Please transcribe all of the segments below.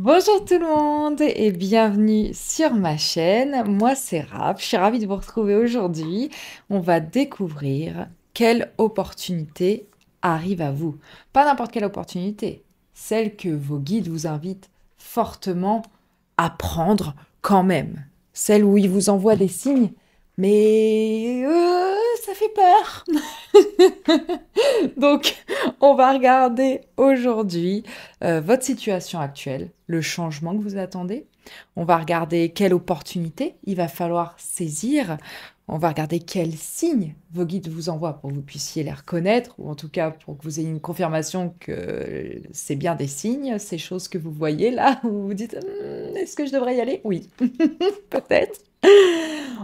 Bonjour tout le monde et bienvenue sur ma chaîne. Moi c'est Rap, je suis ravie de vous retrouver aujourd'hui. On va découvrir quelle opportunité arrive à vous. Pas n'importe quelle opportunité, celle que vos guides vous invitent fortement à prendre quand même. Celle où ils vous envoient des signes, mais ça fait peur. Donc, on va regarder aujourd'hui votre situation actuelle, le changement que vous attendez. On va regarder quelle opportunité il va falloir saisir. On va regarder quels signes vos guides vous envoient pour que vous puissiez les reconnaître, ou en tout cas pour que vous ayez une confirmation que c'est bien des signes, ces choses que vous voyez là, où vous vous dites est-ce que je devrais y aller? Oui, peut-être.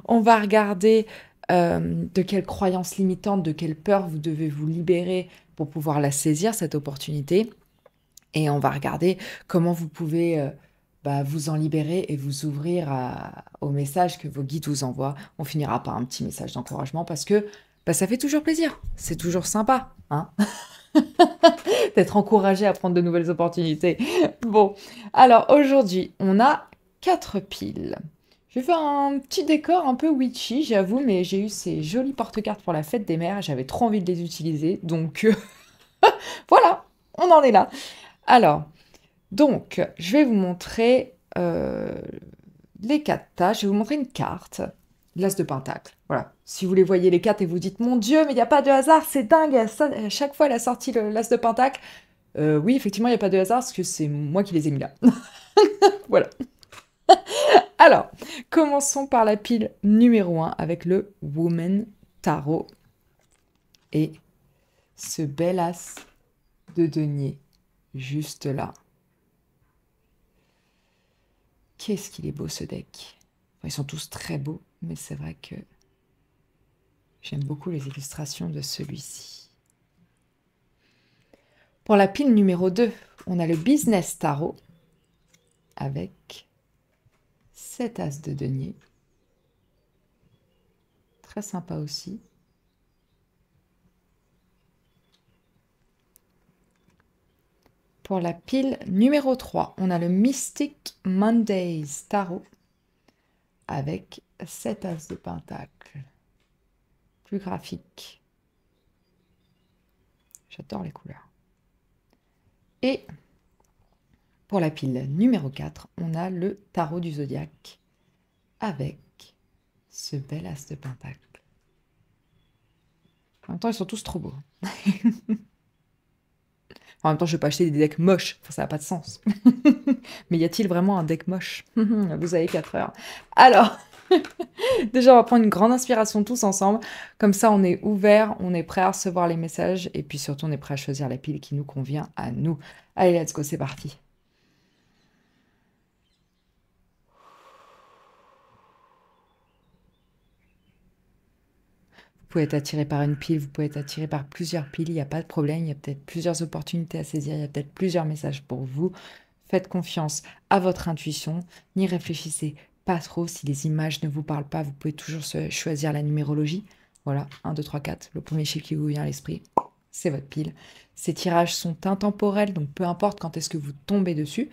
On va regarder de quelles croyances limitantes, de quelle peur vous devez vous libérer pour pouvoir la saisir, cette opportunité. Et on va regarder comment vous pouvez vous en libérer et vous ouvrir au message que vos guides vous envoient. On finira par un petit message d'encouragement parce que ça fait toujours plaisir. C'est toujours sympa, hein, d'être encouragé à prendre de nouvelles opportunités. Bon, alors aujourd'hui, on a 4 piles. Je vais faire un petit décor un peu witchy, j'avoue, mais j'ai eu ces jolis porte-cartes pour la fête des mères, j'avais trop envie de les utiliser, donc voilà, on en est là. Alors, donc, je vais vous montrer les 4 tâches, je vais vous montrer une carte, l'As de Pentacle. Voilà, si vous les voyez les 4 et vous dites, mon Dieu, mais il n'y a pas de hasard, c'est dingue, à chaque fois elle a sorti l'As de Pentacle. Oui, effectivement, il n'y a pas de hasard, parce que c'est moi qui les ai mis là. Voilà. Alors, commençons par la pile numéro 1 avec le Woman Tarot et ce bel as de denier juste là. Qu'est-ce qu'il est beau ce deck. Enfin, ils sont tous très beaux, mais c'est vrai que j'aime beaucoup les illustrations de celui-ci. Pour la pile numéro 2, on a le Business Tarot avec cet as de denier. Très sympa aussi. Pour la pile numéro 3, on a le Mystic Mondays Tarot avec 7 as de pentacle. Plus graphique. J'adore les couleurs. Et pour la pile numéro 4, on a le Tarot du Zodiaque avec ce bel as de pentacle. En même temps, ils sont tous trop beaux. En même temps, je ne vais pas acheter des decks moches, enfin, ça n'a pas de sens. Mais y a-t-il vraiment un deck moche? Vous avez 4 heures. Alors, déjà, on va prendre une grande inspiration tous ensemble. Comme ça, on est ouvert, on est prêt à recevoir les messages, et puis surtout, on est prêt à choisir la pile qui nous convient à nous. Allez, let's go, c'est parti. Vous pouvez être attiré par une pile, vous pouvez être attiré par plusieurs piles, il n'y a pas de problème, il y a peut-être plusieurs opportunités à saisir, il y a peut-être plusieurs messages pour vous. Faites confiance à votre intuition, n'y réfléchissez pas trop. Si les images ne vous parlent pas, vous pouvez toujours choisir la numérologie. Voilà, 1, 2, 3, 4, le premier chiffre qui vous vient à l'esprit, c'est votre pile. Ces tirages sont intemporels, donc peu importe quand est-ce que vous tombez dessus,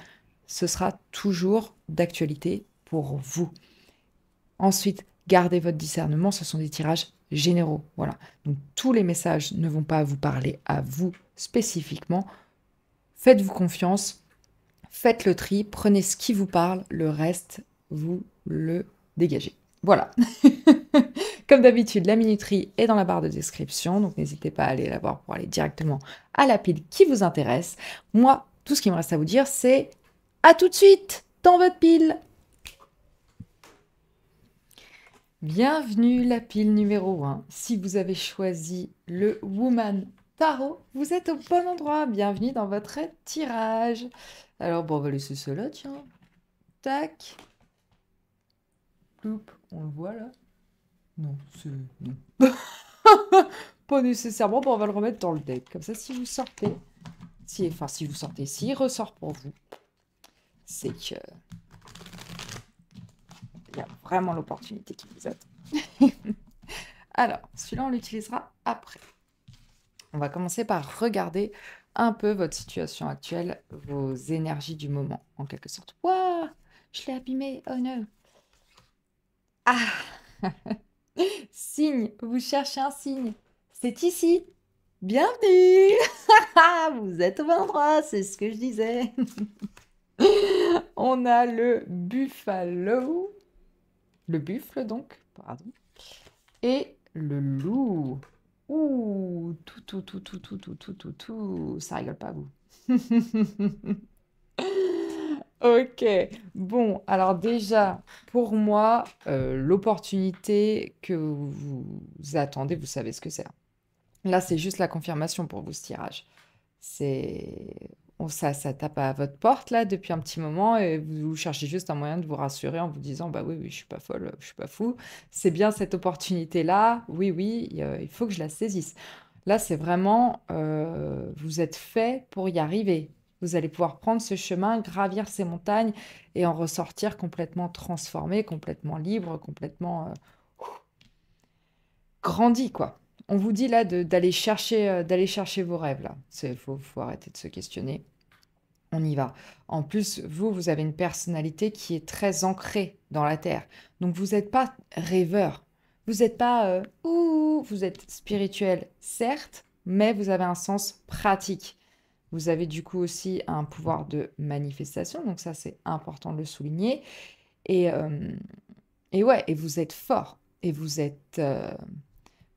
ce sera toujours d'actualité pour vous. Ensuite, gardez votre discernement, ce sont des tirages généraux. Voilà. Donc tous les messages ne vont pas vous parler à vous spécifiquement. Faites-vous confiance, faites le tri, prenez ce qui vous parle, le reste, vous le dégagez. Voilà. Comme d'habitude, la minuterie est dans la barre de description, donc n'hésitez pas à aller la voir pour aller directement à la pile qui vous intéresse. Moi, tout ce qui me reste à vous dire, c'est à tout de suite dans votre pile. Bienvenue la pile numéro 1. Si vous avez choisi le Woman Tarot, vous êtes au bon endroit. Bienvenue dans votre tirage. Alors bon, on va laisser cela, tiens. Tac. Ploup, on le voit là. Non, c'est... non. Pas nécessairement, bon, on va le remettre dans le deck. Comme ça, si vous sortez... si vous sortez, s'il ressort pour vous, c'est que... il y a vraiment l'opportunité qui vous attend. Alors, celui-là, on l'utilisera après. On va commencer par regarder un peu votre situation actuelle, vos énergies du moment, en quelque sorte. Waouh, je l'ai abîmé, oh non. Ah, signe, vous cherchez un signe. C'est ici. Bienvenue. Vous êtes au bon endroit, c'est ce que je disais. On a le buffalo, le buffle donc, pardon, et le loup. Ouh, tout, ça rigole pas vous. Ok, bon, alors déjà, pour moi, l'opportunité que vous attendez, vous savez ce que c'est. Là, c'est juste la confirmation pour vous, ce tirage. C'est... ça tape à votre porte, là, depuis un petit moment, et vous cherchez juste un moyen de vous rassurer en vous disant, bah oui, oui, je suis pas folle, je suis pas fou. C'est bien cette opportunité-là, oui, oui, il faut que je la saisisse. Là, c'est vraiment, vous êtes fait pour y arriver. Vous allez pouvoir prendre ce chemin, gravir ces montagnes et en ressortir complètement transformé, complètement libre, complètement grandi, quoi. On vous dit là d'aller chercher vos rêves, là. Faut arrêter de se questionner. On y va. En plus, vous avez une personnalité qui est très ancrée dans la terre. Donc, vous n'êtes pas rêveur. Vous n'êtes pas... ouh, vous êtes spirituel, certes, mais vous avez un sens pratique. Vous avez du coup aussi un pouvoir de manifestation. Donc, ça, c'est important de le souligner. Et, euh, et ouais, et vous êtes fort. Et vous êtes...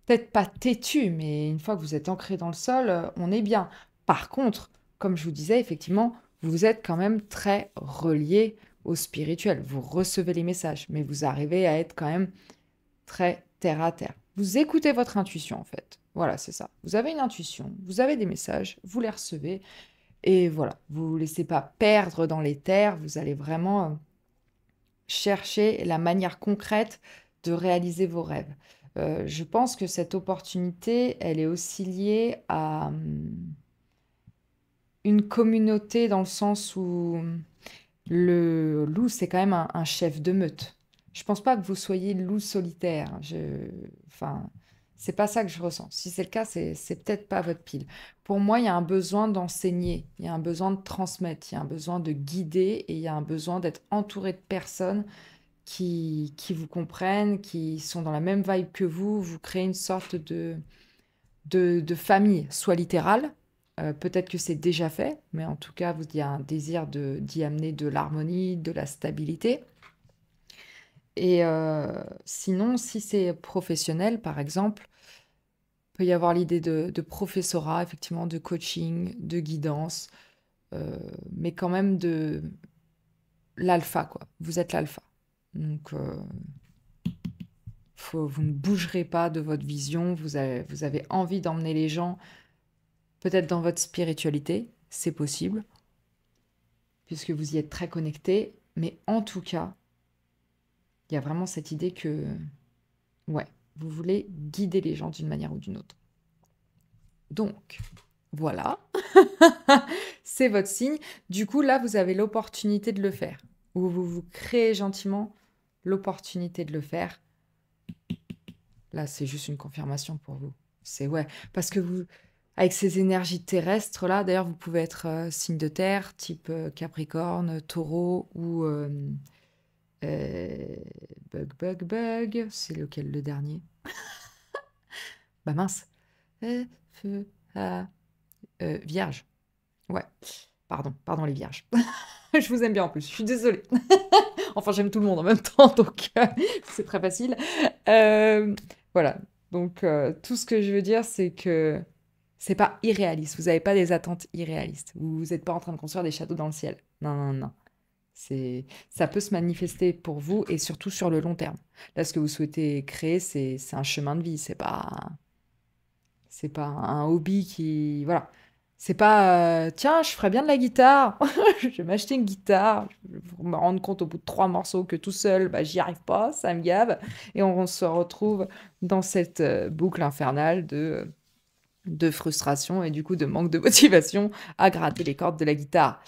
peut-être pas têtu, mais une fois que vous êtes ancré dans le sol, on est bien. Par contre, comme je vous disais, effectivement, vous êtes quand même très relié au spirituel. Vous recevez les messages, mais vous arrivez à être quand même très terre à terre. Vous écoutez votre intuition, en fait. Voilà, c'est ça. Vous avez une intuition, vous avez des messages, vous les recevez, et voilà, vous ne vous laissez pas perdre dans les terres, vous allez vraiment chercher la manière concrète de réaliser vos rêves. Je pense que cette opportunité, elle est aussi liée à une communauté dans le sens où le loup, c'est quand même un chef de meute. Je pense pas que vous soyez loup solitaire. Enfin, c'est pas ça que je ressens. Si c'est le cas, c'est peut-être pas votre pile. Pour moi, il y a un besoin d'enseigner, il y a un besoin de transmettre, il y a un besoin de guider et il y a un besoin d'être entouré de personnes qui vous comprennent, qui sont dans la même vibe que vous créez une sorte de famille, soit littérale, peut-être que c'est déjà fait, mais en tout cas, il y a un désir d'y amener de l'harmonie, de la stabilité. Et sinon, si c'est professionnel, par exemple, il peut y avoir l'idée de professorat, effectivement, de coaching, de guidance, mais quand même de l'alpha, quoi. Vous êtes l'alpha. Donc, vous ne bougerez pas de votre vision, vous avez envie d'emmener les gens peut-être dans votre spiritualité, c'est possible, puisque vous y êtes très connecté, mais en tout cas, il y a vraiment cette idée que, ouais, vous voulez guider les gens d'une manière ou d'une autre. Donc, voilà, c'est votre signe. Du coup, là, vous avez l'opportunité de le faire, ou vous vous créez gentiment l'opportunité de le faire. Là, c'est juste une confirmation pour vous. C'est ouais, parce que vous, avec ces énergies terrestres là, d'ailleurs, vous pouvez être signe de terre, type Capricorne, Taureau ou euh, bug. C'est lequel le dernier? Bah mince. Feu, ah, Vierge. Ouais. Pardon les vierges. Je vous aime bien en plus. Je suis désolée. Enfin, j'aime tout le monde en même temps, donc c'est très facile. Voilà. Donc, tout ce que je veux dire, c'est que c'est pas irréaliste. Vous n'avez pas des attentes irréalistes. Vous n'êtes pas en train de construire des châteaux dans le ciel. Non, non, non. Ça peut se manifester pour vous et surtout sur le long terme. Là, ce que vous souhaitez créer, c'est un chemin de vie. C'est pas un hobby qui, voilà. C'est pas, tiens, je ferais bien de la guitare. Je vais m'acheter une guitare. Je vais me rendre compte au bout de 3 morceaux que tout seul, bah, j'y arrive pas, ça me gave. Et on se retrouve dans cette boucle infernale de frustration et du coup de manque de motivation à gratter les cordes de la guitare.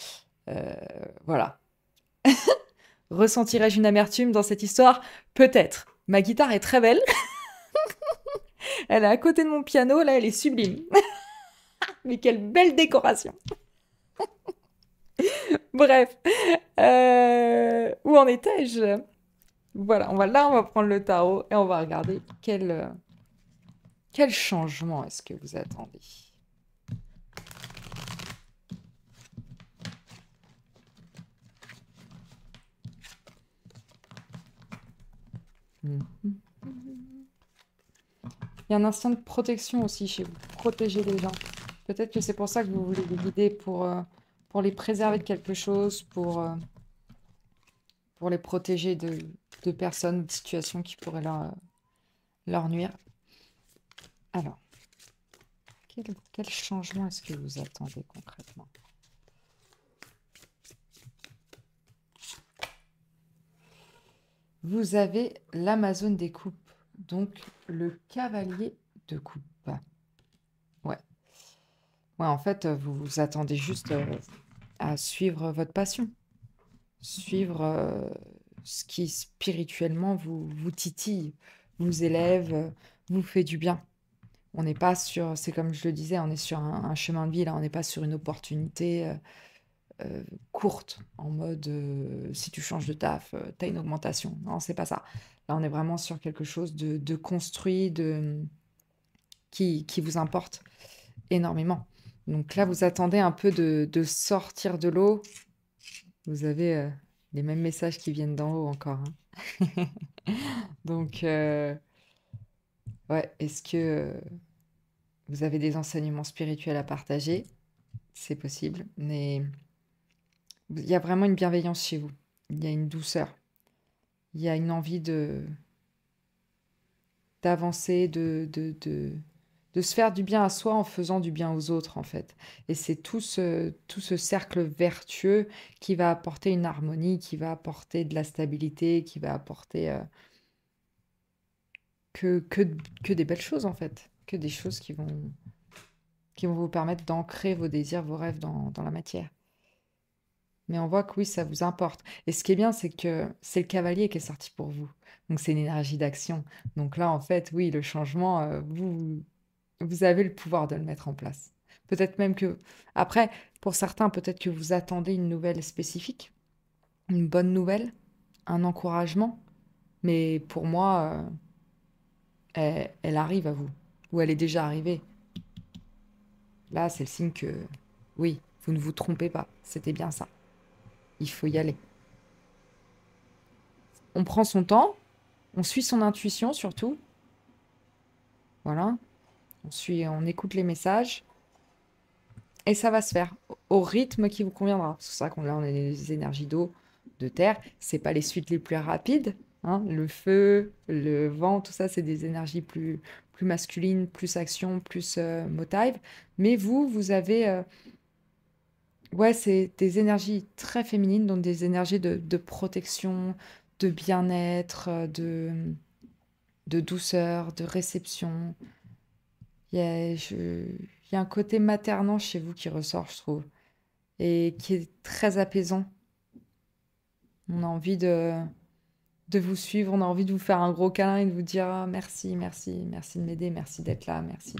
Voilà. Ressentirais-je une amertume dans cette histoire? Peut-être. Ma guitare est très belle. Elle est à côté de mon piano, là, elle est sublime. Mais quelle belle décoration! Bref, où en étais-je? Voilà, on va prendre le tarot et on va regarder quel changement est-ce que vous attendez. Mhm. Il y a un instinct de protection aussi chez vous. Protéger les gens. Peut-être que c'est pour ça que vous voulez les guider pour les préserver de quelque chose, pour les protéger de personnes, de situations qui pourraient leur nuire. Alors, quel changement est-ce que vous attendez concrètement? Vous avez l'Amazone des coupes, donc le cavalier de coupe. Ouais. Ouais, en fait, vous vous attendez juste à suivre votre passion, suivre ce qui spirituellement vous titille, vous élève, vous fait du bien. On n'est pas sur, c'est comme je le disais, on est sur un chemin de vie, là, on n'est pas sur une opportunité courte, en mode si tu changes de taf, tu as une augmentation. Non, c'est pas ça. Là, on est vraiment sur quelque chose de construit, qui vous importe énormément. Donc là, vous attendez un peu de sortir de l'eau. Vous avez les mêmes messages qui viennent d'en haut encore, hein. Donc, ouais, est-ce que vous avez des enseignements spirituels à partager? C'est possible, mais il y a vraiment une bienveillance chez vous. Il y a une douceur. Il y a une envie d'avancer, de se faire du bien à soi en faisant du bien aux autres, en fait. Et c'est tout ce cercle vertueux qui va apporter une harmonie, qui va apporter de la stabilité, qui va apporter que, que, que des belles choses, en fait. Que des choses qui vont vous permettre d'ancrer vos désirs, vos rêves dans la matière. Mais on voit que oui, ça vous importe. Et ce qui est bien, c'est que c'est le cavalier qui est sorti pour vous. Donc c'est une énergie d'action. Donc là, en fait, oui, le changement, vous avez le pouvoir de le mettre en place. Peut-être même que, après, pour certains, peut-être que vous attendez une nouvelle spécifique, une bonne nouvelle, un encouragement. Mais pour moi, elle arrive à vous. Ou elle est déjà arrivée. Là, c'est le signe que, oui, vous ne vous trompez pas. C'était bien ça. Il faut y aller. On prend son temps, on suit son intuition surtout. Voilà. On écoute les messages. Et ça va se faire au rythme qui vous conviendra. C'est pour ça qu'on là, on a des énergies d'eau, de terre. C'est pas les suites les plus rapides, hein. Le feu, le vent, tout ça, c'est des énergies plus masculines, plus action, plus motive. Mais vous avez, ouais, c'est des énergies très féminines, donc des énergies de protection, de bien-être, de douceur, de réception. Il y a un côté maternant chez vous qui ressort, je trouve, et qui est très apaisant. On a envie de vous suivre, on a envie de vous faire un gros câlin et de vous dire ah, merci, merci, merci de m'aider, merci d'être là, merci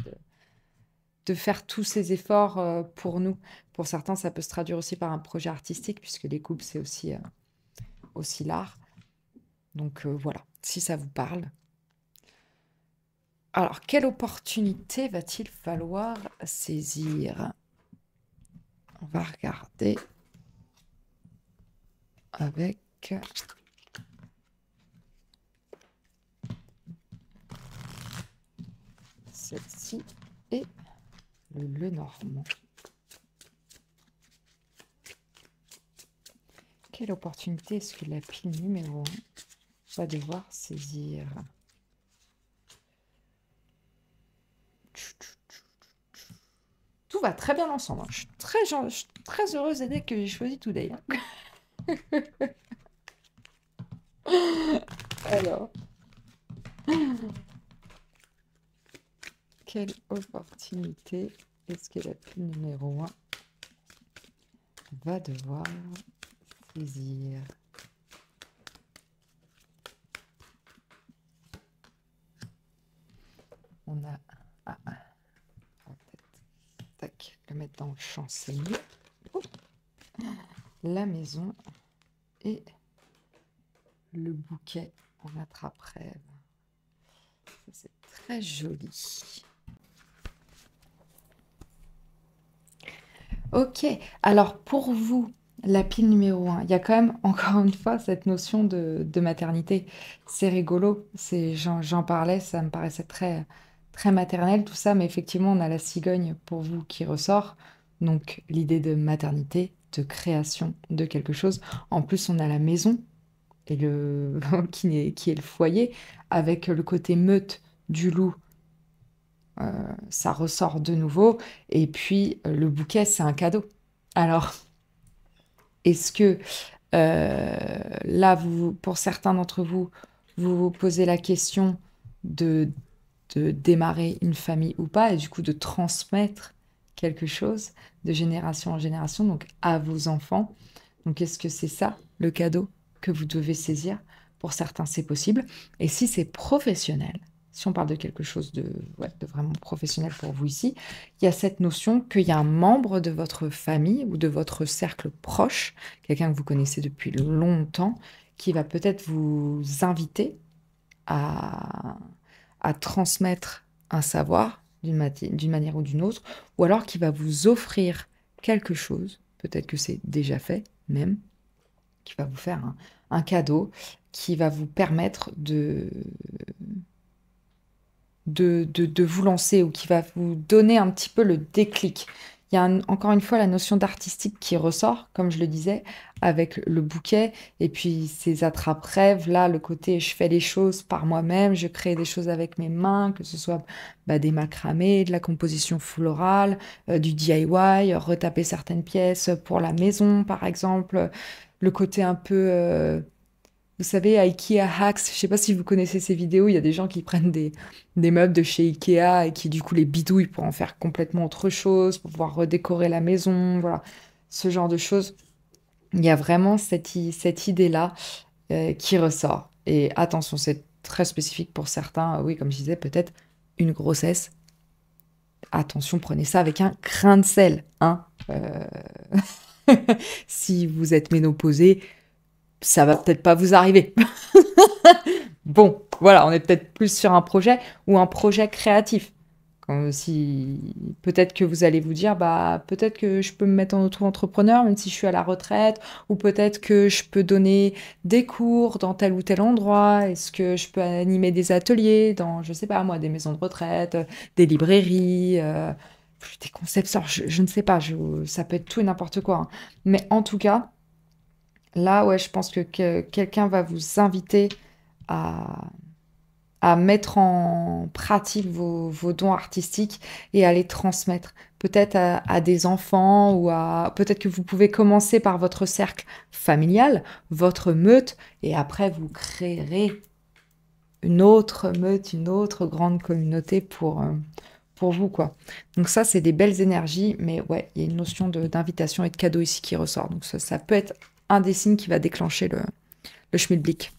de faire tous ces efforts pour nous. Pour certains, ça peut se traduire aussi par un projet artistique, puisque les couples, c'est aussi l'art. Donc voilà, si ça vous parle. Alors, quelle opportunité va-t-il falloir saisir? On va regarder avec celle-ci et le normand. Quelle opportunité est-ce que la pile numéro 1 va devoir saisir? Tout va très bien ensemble, hein. Je suis très heureuse d'aider que j'ai choisi Today, hein. Alors, quelle opportunité est-ce que la pile numéro 1 va devoir saisir? On a... Ah, peut-être. Tac. dans le chancelier. Oh, la maison et le bouquet en attrape-rêve. C'est très joli. Ok, alors pour vous, la pile numéro 1, il y a quand même encore une fois cette notion de maternité. C'est rigolo, j'en parlais, ça me paraissait très, très maternel tout ça, mais effectivement on a la cigogne pour vous qui ressort. Donc l'idée de maternité, de création de quelque chose. En plus on a la maison et qui est le foyer, avec le côté meute du loup, ça ressort de nouveau. Et puis le bouquet, c'est un cadeau. Alors, est-ce que là, pour certains d'entre vous, vous vous posez la question de, de démarrer une famille ou pas, et du coup de transmettre quelque chose de génération en génération, donc à vos enfants. Donc, est-ce que c'est ça, le cadeau que vous devez saisir? Pour certains, c'est possible. Et si c'est professionnel, si on parle de quelque chose de vraiment professionnel pour vous ici, il y a cette notion qu'il y a un membre de votre famille ou de votre cercle proche, quelqu'un que vous connaissez depuis longtemps, qui va peut-être vous inviter à, à transmettre un savoir d'une manière ou d'une autre, ou alors qui va vous offrir quelque chose, peut-être que c'est déjà fait même, qui va vous faire un cadeau, qui va vous permettre de vous lancer ou qui va vous donner un petit peu le déclic. Il y a encore une fois la notion d'artistique qui ressort, comme je le disais, avec le bouquet et puis ces attrape-rêves, là, le côté je fais les choses par moi-même, je crée des choses avec mes mains, que ce soit des macramés, de la composition florale, du DIY, retaper certaines pièces pour la maison, par exemple, le côté un peu... vous savez, IKEA Hacks, je sais pas si vous connaissez ces vidéos, il y a des gens qui prennent des meubles de chez IKEA et qui du coup les bidouillent pour en faire complètement autre chose, pour pouvoir redécorer la maison, voilà, ce genre de choses. Il y a vraiment cette idée-là qui ressort. Et attention, c'est très spécifique pour certains, oui, comme je disais, peut-être une grossesse. Attention, prenez ça avec un grain de sel, hein. Si vous êtes ménopausé, ça va peut-être pas vous arriver. Bon, voilà, on est peut-être plus sur un projet ou un projet créatif. Si peut-être que vous allez vous dire, peut-être que je peux me mettre en auto-entrepreneur même si je suis à la retraite, ou peut-être que je peux donner des cours dans tel ou tel endroit. Est-ce que je peux animer des ateliers dans, je sais pas moi, des maisons de retraite, des librairies, des concepts, je ne sais pas, ça peut être tout et n'importe quoi, hein. Mais en tout cas, là, ouais, je pense que quelqu'un va vous inviter à, à mettre en pratique vos dons artistiques et à les transmettre. Peut-être à des enfants ou à... Peut-être que vous pouvez commencer par votre cercle familial, votre meute, et après vous créerez une autre meute, une autre grande communauté pour vous, quoi. Donc ça, c'est des belles énergies, mais ouais, il y a une notion d'invitation et de cadeau ici qui ressort. Donc ça peut être un des signes qui va déclencher le schmilblick.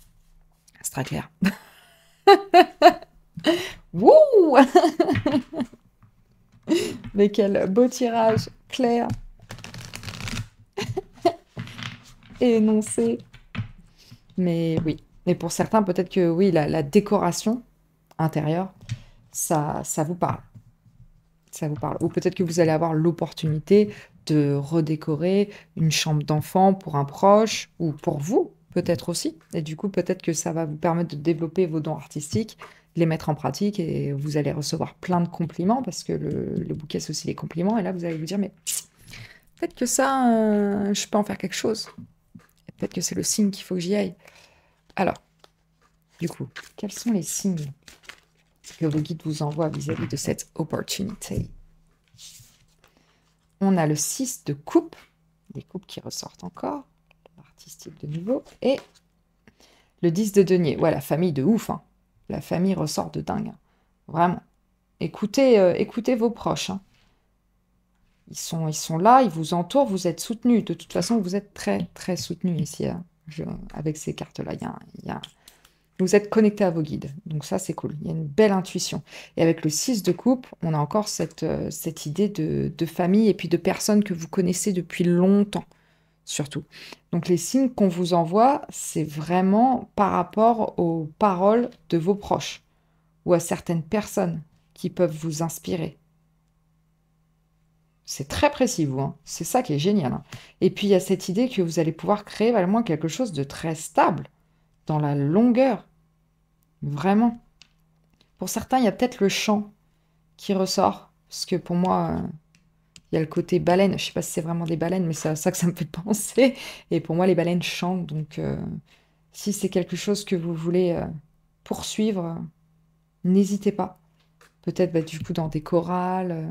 C'est très clair. Wouh! Mais quel beau tirage, clair et énoncé. Mais oui. Mais pour certains, peut-être que oui, la décoration intérieure, ça vous parle. Ça vous parle. Ou peut-être que vous allez avoir l'opportunité de redécorer une chambre d'enfant pour un proche ou pour vous, peut-être aussi. Et du coup, peut-être que ça va vous permettre de développer vos dons artistiques, de les mettre en pratique et vous allez recevoir plein de compliments parce que le bouquet, c'est aussi les compliments. Et là, vous allez vous dire, mais peut-être que ça, je peux en faire quelque chose. Et peut-être que c'est le signe qu'il faut que j'y aille. Alors, du coup, quels sont les signes que vos guides vous envoient vis-à-vis de cette opportunité? On a le 6 de coupe, les coupes qui ressortent encore, artistique de nouveau, et le 10 de denier. Ouais, la famille de ouf, hein. La famille ressort de dingue, hein. Vraiment. Écoutez vos proches, hein. Ils sont là, ils vous entourent, vous êtes soutenus. De toute façon, vous êtes très, très soutenus ici, hein. Avec ces cartes-là. Il y a Vous êtes connecté à vos guides. Donc ça, c'est cool. Il y a une belle intuition. Et avec le 6 de coupe, on a encore cette idée de famille et puis de personnes que vous connaissez depuis longtemps, surtout. Donc les signes qu'on vous envoie, c'est vraiment par rapport aux paroles de vos proches ou à certaines personnes qui peuvent vous inspirer. C'est très précis, vous, hein. C'est ça qui est génial, hein. Et puis, il y a cette idée que vous allez pouvoir créer vraiment quelque chose de très stable, dans la longueur, vraiment. Pour certains, il y a peut-être le chant qui ressort, parce que pour moi, il y a le côté baleine. Je sais pas si c'est vraiment des baleines, mais c'est à ça que ça me fait penser. Et pour moi, les baleines chantent, donc si c'est quelque chose que vous voulez poursuivre, n'hésitez pas. Peut-être bah, du coup dans des chorales.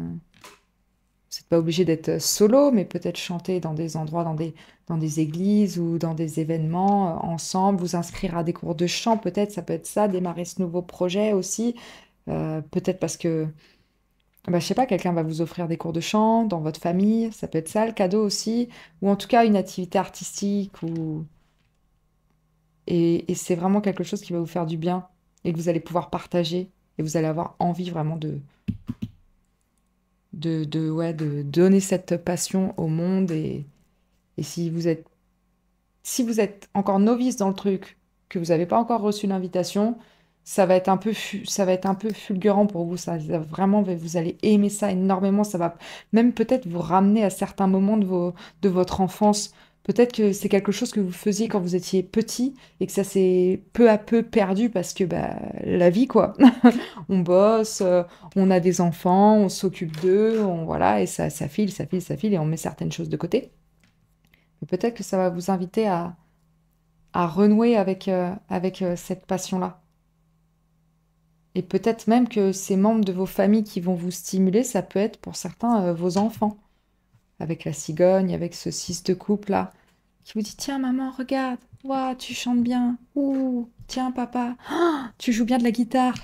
Vous n'êtes pas obligé d'être solo, mais peut-être chanter dans des endroits, dans des églises ou dans des événements ensemble, vous inscrire à des cours de chant, peut-être, ça peut être ça, démarrer ce nouveau projet aussi. Peut-être parce que, bah, je sais pas, quelqu'un va vous offrir des cours de chant dans votre famille, ça peut être ça, le cadeau aussi, ou en tout cas une activité artistique, et c'est vraiment quelque chose qui va vous faire du bien et que vous allez pouvoir partager, et vous allez avoir envie vraiment ouais, de donner cette passion au monde. Et si vous êtes encore novice dans le truc, que vous n'avez pas encore reçu l'invitation, ça va être un peu, ça va être un peu fulgurant pour vous. Ça va vraiment, vous allez aimer ça énormément. Ça va même peut-être vous ramener à certains moments de votre enfance. Peut-être que c'est quelque chose que vous faisiez quand vous étiez petit et que ça s'est peu à peu perdu parce que bah, la vie, quoi. On bosse, on a des enfants, on s'occupe d'eux, voilà, et ça file, ça file, ça file, et on met certaines choses de côté. Mais peut-être que ça va vous inviter à renouer avec cette passion-là. Et peut-être même que ces membres de vos familles qui vont vous stimuler, ça peut être pour certains vos enfants, avec la cigogne, avec ce 6 de couple là, qui vous dit, tiens maman, regarde, ouah, tu chantes bien, ouh, tiens papa, ah, tu joues bien de la guitare,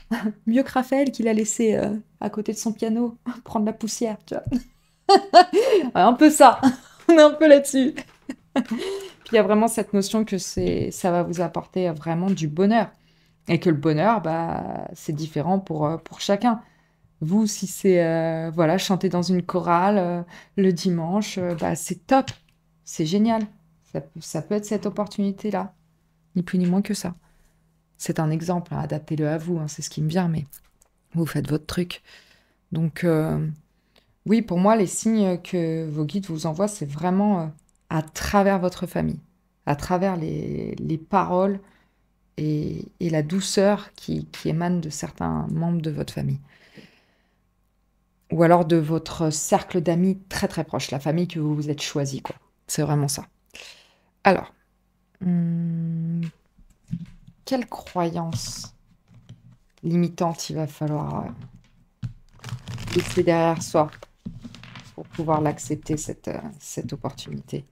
mieux que Raphaël qui l'a laissé à côté de son piano prendre la poussière, tu vois. Ouais, un peu ça, on est un peu là-dessus. Puis il y a vraiment cette notion que ça va vous apporter vraiment du bonheur. Et que le bonheur, bah, c'est différent pour chacun. Vous, si c'est voilà, chanter dans une chorale le dimanche, bah, c'est top, c'est génial. Ça peut être cette opportunité-là, ni plus ni moins que ça. C'est un exemple, hein, adaptez-le à vous, hein, c'est ce qui me vient, mais vous faites votre truc. Donc, oui, pour moi, les signes que vos guides vous envoient, c'est vraiment à travers votre famille, à travers les paroles et la douceur qui émane de certains membres de votre famille. Ou alors de votre cercle d'amis très très proche, la famille que vous vous êtes choisi, quoi. C'est vraiment ça. Alors, quelle croyance limitante il va falloir laisser derrière soi pour pouvoir l'accepter, cette opportunité?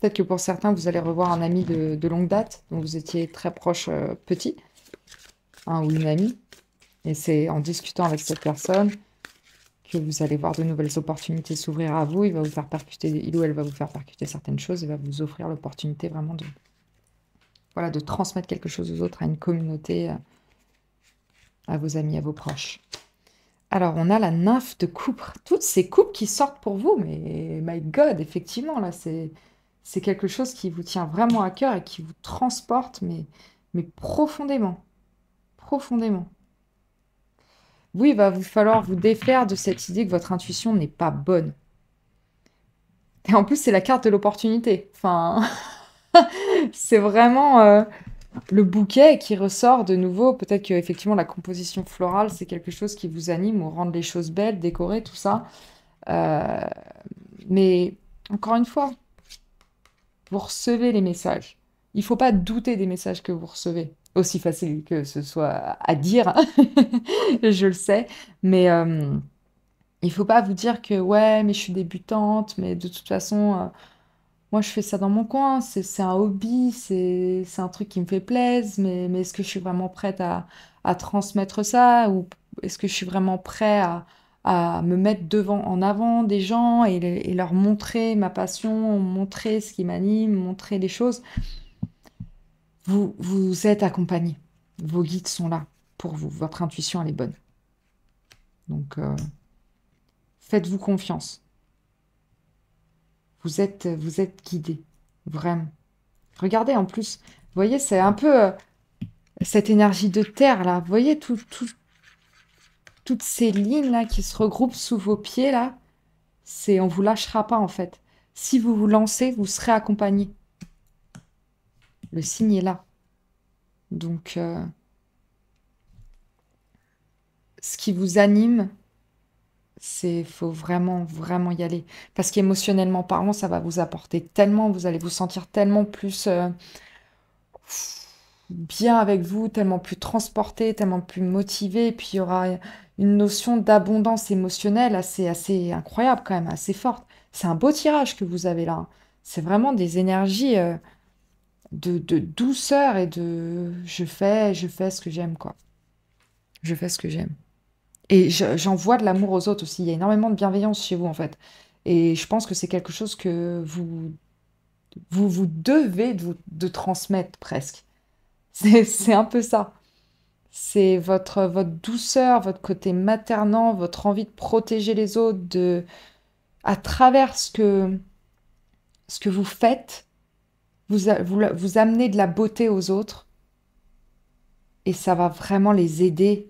Peut-être que pour certains, vous allez revoir un ami de longue date, dont vous étiez très proche petit, hein, ou une amie. Et c'est en discutant avec cette personne que vous allez voir de nouvelles opportunités s'ouvrir à vous. Il va vous faire percuter, il ou elle va vous faire percuter certaines choses et va vous offrir l'opportunité vraiment voilà, de transmettre quelque chose aux autres, à une communauté, à vos amis, à vos proches. Alors, on a la nymphe de coupe. Toutes ces coupes qui sortent pour vous, mais my God, effectivement, là, c'est quelque chose qui vous tient vraiment à cœur et qui vous transporte, mais profondément. Profondément. Oui, il va vous falloir vous défaire de cette idée que votre intuition n'est pas bonne. Et en plus, c'est la carte de l'opportunité. Enfin, c'est vraiment le bouquet qui ressort de nouveau. Peut-être que effectivement la composition florale, c'est quelque chose qui vous anime ou rendre les choses belles, décorer, tout ça. Euh, mais encore une fois, vous recevez les messages. Il ne faut pas douter des messages que vous recevez. Aussi facile que ce soit à dire, je le sais. Mais il ne faut pas vous dire que ouais, mais je suis débutante, mais de toute façon, moi je fais ça dans mon coin, c'est un hobby, c'est un truc qui me fait plaisir, mais est-ce que je suis vraiment prête à transmettre ça? Ou est-ce que je suis vraiment prêt à me mettre devant, en avant des gens et leur montrer ma passion, montrer ce qui m'anime, montrer des choses. Vous êtes accompagné. Vos guides sont là pour vous. Votre intuition, elle est bonne. Donc, faites-vous confiance. Vous êtes guidé. Vraiment. Regardez en plus. Vous voyez, c'est un peu cette énergie de terre là. Vous voyez toutes ces lignes là qui se regroupent sous vos pieds là. On vous lâchera pas en fait. Si vous vous lancez, vous serez accompagné. Le signe est là. Donc, ce qui vous anime, faut vraiment, vraiment y aller. Parce qu'émotionnellement parlant, ça va vous apporter tellement, vous allez vous sentir tellement plus bien avec vous, tellement plus transporté, tellement plus motivé. Et puis, il y aura une notion d'abondance émotionnelle assez incroyable quand même, assez forte. C'est un beau tirage que vous avez là, hein. C'est vraiment des énergies de douceur et de je fais ce que j'aime, quoi. Je fais ce que j'aime. Et j'envoie de l'amour aux autres aussi. Il y a énormément de bienveillance chez vous, en fait. Et je pense que c'est quelque chose que vous devez de transmettre presque. C'est un peu ça. C'est votre douceur, votre côté maternant, votre envie de protéger les autres, à travers ce que vous faites, vous amenez de la beauté aux autres et ça va vraiment les aider.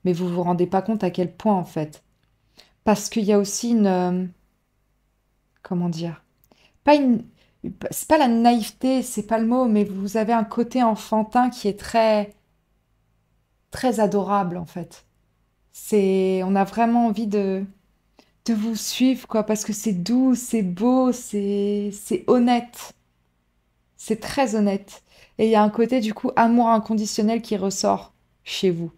Mais vous vous rendez pas compte à quel point, en fait. Parce qu'il y a aussi comment dire? Pas une... C'est pas la naïveté, c'est pas le mot, mais vous avez un côté enfantin qui est très, très adorable, en fait. On a vraiment envie de vous suivre, quoi, parce que c'est doux, c'est beau, c'est honnête. C'est très honnête. Et il y a un côté, du coup, amour inconditionnel qui ressort chez vous.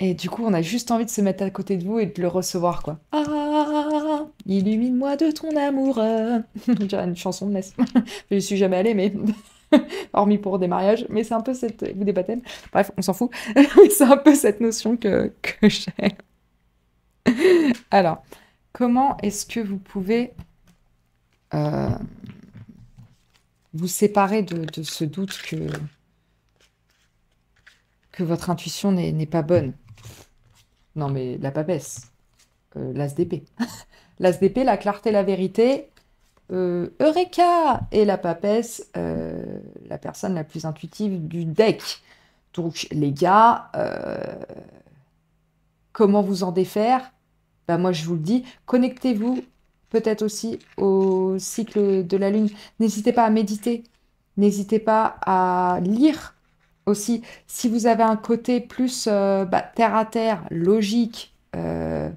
Et du coup, on a juste envie de se mettre à côté de vous et de le recevoir, quoi. Ah, illumine-moi de ton amour. On dirait une chanson de messe. Je ne suis jamais allée, mais hormis pour des mariages. Mais c'est un peu ou des baptêmes. Bref, on s'en fout. Mais c'est un peu cette notion que j'ai. Alors, comment est-ce que vous pouvez euh, vous séparer de ce doute que votre intuition n'est pas bonne? Non, mais la papesse. L'as d'épée. L'as d'épée, la clarté, la vérité. Eureka! Et la papesse, la personne la plus intuitive du deck. Donc, les gars, comment vous en défaire? Ben, moi, je vous le dis, connectez-vous peut-être aussi au cycle de la Lune. N'hésitez pas à méditer. N'hésitez pas à lire aussi. Si vous avez un côté plus terre à terre, logique, il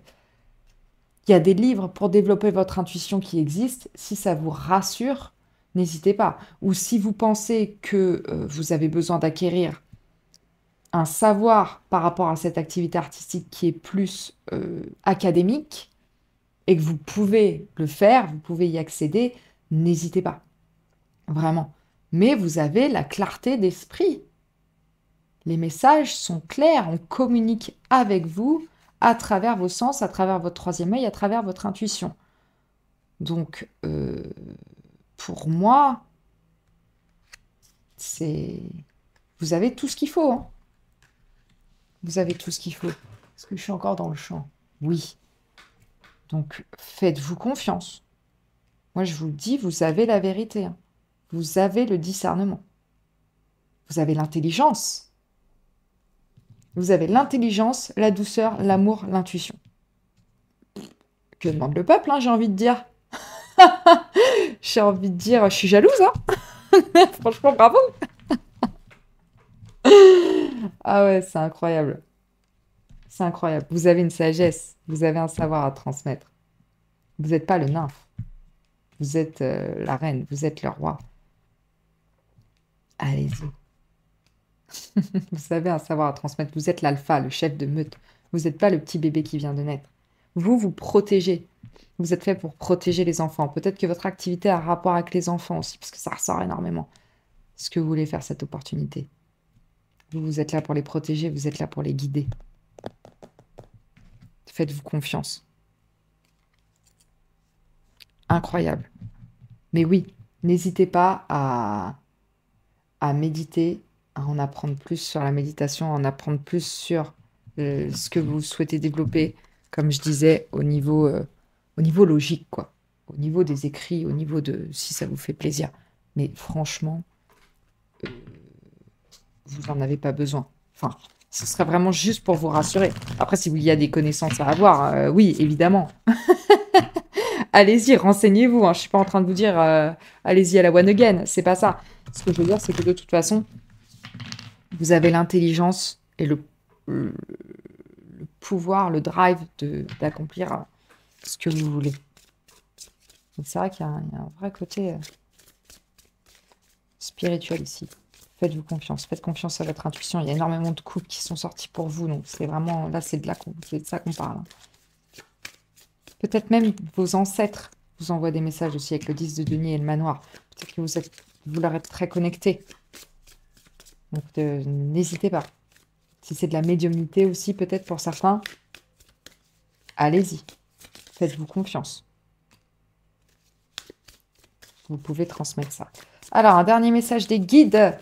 y a des livres pour développer votre intuition qui existent. Si ça vous rassure, n'hésitez pas. Ou si vous pensez que vous avez besoin d'acquérir un savoir par rapport à cette activité artistique qui est plus académique et que vous pouvez le faire, vous pouvez y accéder, n'hésitez pas. Vraiment. Mais vous avez la clarté d'esprit. Les messages sont clairs, on communique avec vous à travers vos sens, à travers votre troisième œil, à travers votre intuition. Donc, pour moi, vous avez tout ce qu'il faut, hein. Vous avez tout ce qu'il faut. Est-ce que je suis encore dans le champ? Oui. Donc, faites-vous confiance. Moi, je vous le dis, vous avez la vérité, hein. Vous avez le discernement. Vous avez l'intelligence. Vous avez l'intelligence, la douceur, l'amour, l'intuition. Que demande le peuple, hein, j'ai envie de dire. J'ai envie de dire, je suis jalouse, hein. Franchement, bravo. Ah ouais, c'est incroyable. C'est incroyable. Vous avez une sagesse, vous avez un savoir à transmettre. Vous n'êtes pas le nymphe. Vous êtes la reine, vous êtes le roi. Allez-y. Vous avez un savoir à transmettre. Vous êtes l'alpha, le chef de meute. Vous n'êtes pas le petit bébé qui vient de naître. Vous protégez. Vous êtes fait pour protéger les enfants. Peut-être que votre activité a un rapport avec les enfants aussi, parce que ça ressort énormément. Ce que vous voulez faire, cette opportunité. Vous êtes là pour les protéger, vous êtes là pour les guider. Faites-vous confiance. Incroyable. Mais oui, n'hésitez pas à méditer, à en apprendre plus sur la méditation, à en apprendre plus sur ce que vous souhaitez développer, comme je disais, au niveau logique, quoi. Au niveau des écrits, au niveau de si ça vous fait plaisir. Mais franchement, vous n'en avez pas besoin. Enfin, ce serait vraiment juste pour vous rassurer. Après, si il y a des connaissances à avoir, oui, évidemment. Allez-y, renseignez-vous. Hein. Je suis pas en train de vous dire allez-y à la one again. C'est pas ça. Ce que je veux dire, c'est que de toute façon, vous avez l'intelligence et le pouvoir, le drive d'accomplir ce que vous voulez. C'est vrai qu'il y a un vrai côté spirituel ici. Faites-vous confiance. Faites confiance à votre intuition. Il y a énormément de couples qui sont sortis pour vous. Donc, c'est vraiment... Là, c'est de ça qu'on parle. Hein. Peut-être même vos ancêtres vous envoient des messages aussi avec le 10 de denier et le manoir. Peut-être que vous leur êtes très connectés. Donc, n'hésitez pas. Si c'est de la médiumnité aussi, peut-être pour certains, allez-y. Faites-vous confiance. Vous pouvez transmettre ça. Alors, un dernier message des guides.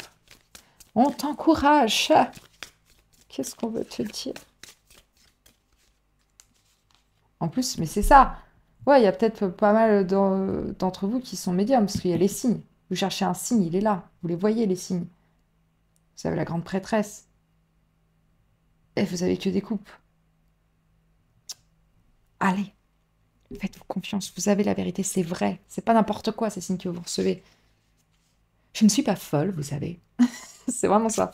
On t'encourage. Qu'est-ce qu'on veut te dire? En plus, mais c'est ça. Ouais, il y a peut-être pas mal d'entre vous qui sont médiums, parce qu'il y a les signes. Vous cherchez un signe, il est là. Vous les voyez, les signes. Vous avez la grande prêtresse. Et vous avez que des coupes. Allez, faites-vous confiance. Vous avez la vérité, c'est vrai. C'est pas n'importe quoi, ces signes que vous recevez. Je ne suis pas folle, vous savez. C'est vraiment ça.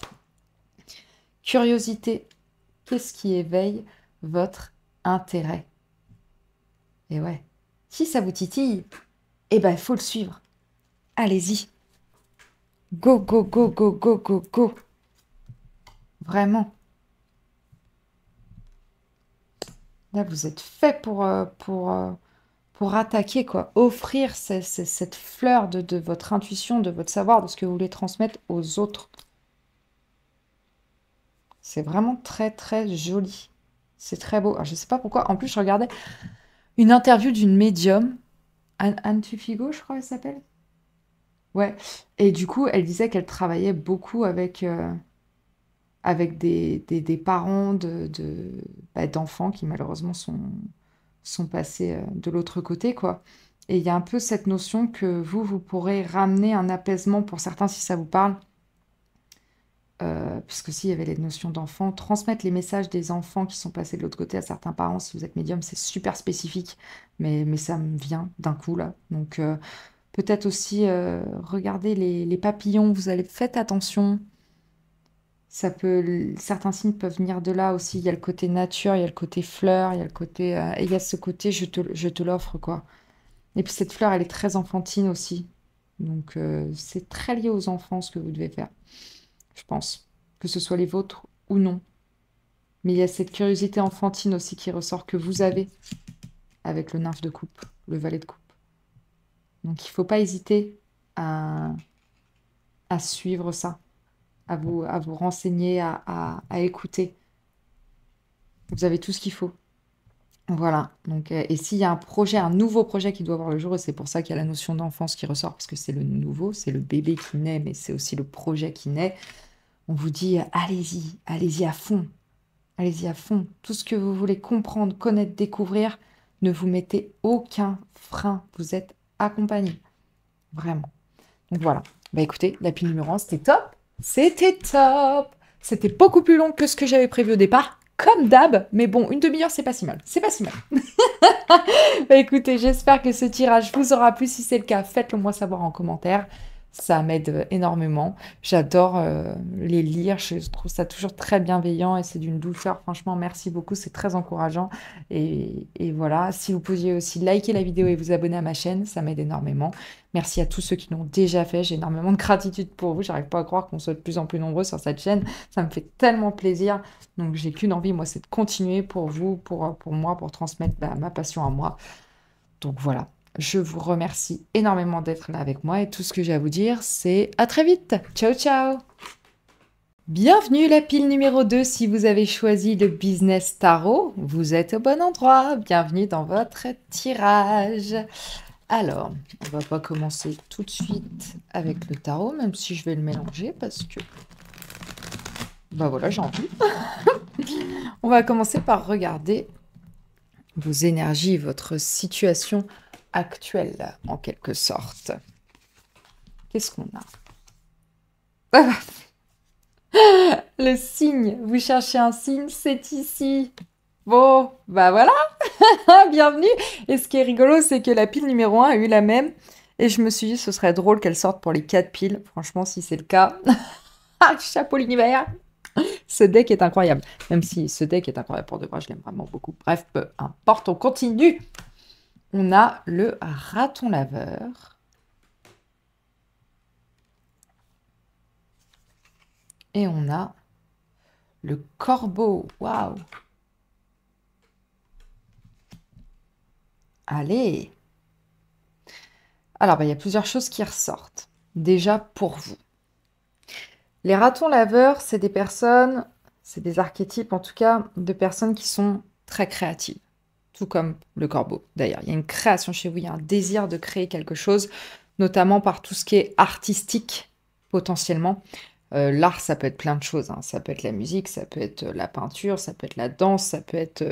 Curiosité. Qu'est-ce qui éveille votre intérêt? Et ouais, si ça vous titille, eh ben, il faut le suivre. Allez-y. Go, go, go, go, go, go, go. Vraiment. Là, vous êtes fait pour attaquer, quoi. Offrir cette fleur de votre intuition, de votre savoir, de ce que vous voulez transmettre aux autres. C'est vraiment très, très joli. C'est très beau. Alors, je ne sais pas pourquoi. En plus, je regardais une interview d'une médium. Anne Tufigo, je crois qu'elle s'appelle. Ouais. Et du coup, elle disait qu'elle travaillait beaucoup avec des parents d'enfants qui malheureusement sont passés de l'autre côté, quoi. Et il y a un peu cette notion que vous pourrez ramener un apaisement pour certains si ça vous parle. Puisque aussi, il y avait les notions d'enfants. Transmettre les messages des enfants qui sont passés de l'autre côté à certains parents, si vous êtes médium, c'est super spécifique. Mais ça me vient d'un coup, là. Donc, peut-être aussi, regardez les papillons. Faites attention. Certains signes peuvent venir de là aussi. Il y a le côté nature, il y a le côté fleur, il y a le côté... et il y a ce côté, je te l'offre, quoi. Et puis cette fleur, elle est très enfantine aussi. Donc, c'est très lié aux enfants, ce que vous devez faire. Je pense. Que ce soit les vôtres ou non. Mais il y a cette curiosité enfantine aussi qui ressort que vous avez avec le nymphe de coupe, le valet de coupe. Donc, il ne faut pas hésiter à suivre ça, à vous renseigner, à écouter. Vous avez tout ce qu'il faut. Voilà. Donc, et s'il y a un nouveau projet qui doit voir le jour, et c'est pour ça qu'il y a la notion d'enfance qui ressort, parce que c'est le nouveau, c'est le bébé qui naît, mais c'est aussi le projet qui naît. On vous dit, allez-y à fond. Allez-y à fond. Tout ce que vous voulez comprendre, connaître, découvrir, ne vous mettez aucun frein. Vous êtes accompagné. Vraiment. Donc voilà. Bah écoutez, la pile numéro 1, c'était top. C'était top. C'était beaucoup plus long que ce que j'avais prévu au départ. Comme d'hab, mais bon, une demi-heure, c'est pas si mal. C'est pas si mal. Bah écoutez, j'espère que ce tirage vous aura plu. Si c'est le cas, faites-le moi savoir en commentaire. Ça m'aide énormément. J'adore les lire. Je trouve ça toujours très bienveillant et c'est d'une douceur. Franchement, merci beaucoup. C'est très encourageant. Et voilà. Si vous pouviez aussi liker la vidéo et vous abonner à ma chaîne, ça m'aide énormément. Merci à tous ceux qui l'ont déjà fait. J'ai énormément de gratitude pour vous. J'arrive pas à croire qu'on soit de plus en plus nombreux sur cette chaîne. Ça me fait tellement plaisir. Donc, j'ai qu'une envie, moi, c'est de continuer pour vous, pour moi, pour transmettre ma passion à moi. Donc, voilà. Je vous remercie énormément d'être là avec moi et tout ce que j'ai à vous dire, c'est à très vite. Ciao, ciao! Bienvenue la pile numéro 2. Si vous avez choisi le Business Tarot, vous êtes au bon endroit. Bienvenue dans votre tirage. Alors, on va pas commencer tout de suite avec le tarot, même si je vais le mélanger parce que... Bah voilà, j'ai envie. On va commencer par regarder vos énergies, votre situation actuelle, en quelque sorte. Qu'est-ce qu'on a? Le signe, vous cherchez un signe, c'est ici. Bon, bah voilà, bienvenue. Et ce qui est rigolo, c'est que la pile numéro 1 a eu la même. Et je me suis dit, ce serait drôle qu'elle sorte pour les 4 piles. Franchement, si c'est le cas, chapeau l'univers. Ce deck est incroyable. Même si ce deck est incroyable pour de vrai, je l'aime vraiment beaucoup. Bref, peu importe, on continue. On a le raton laveur. Et on a le corbeau. Waouh! Allez! Alors, bah, il y a plusieurs choses qui ressortent. Déjà, pour vous. Les ratons laveurs, c'est des personnes, c'est des archétypes en tout cas, de personnes qui sont très créatives. Tout comme le corbeau, d'ailleurs. Il y a une création chez vous, il y a un désir de créer quelque chose, notamment par tout ce qui est artistique, potentiellement. L'art, ça peut être plein de choses, hein. Ça peut être la musique, ça peut être la peinture, ça peut être la danse, ça peut être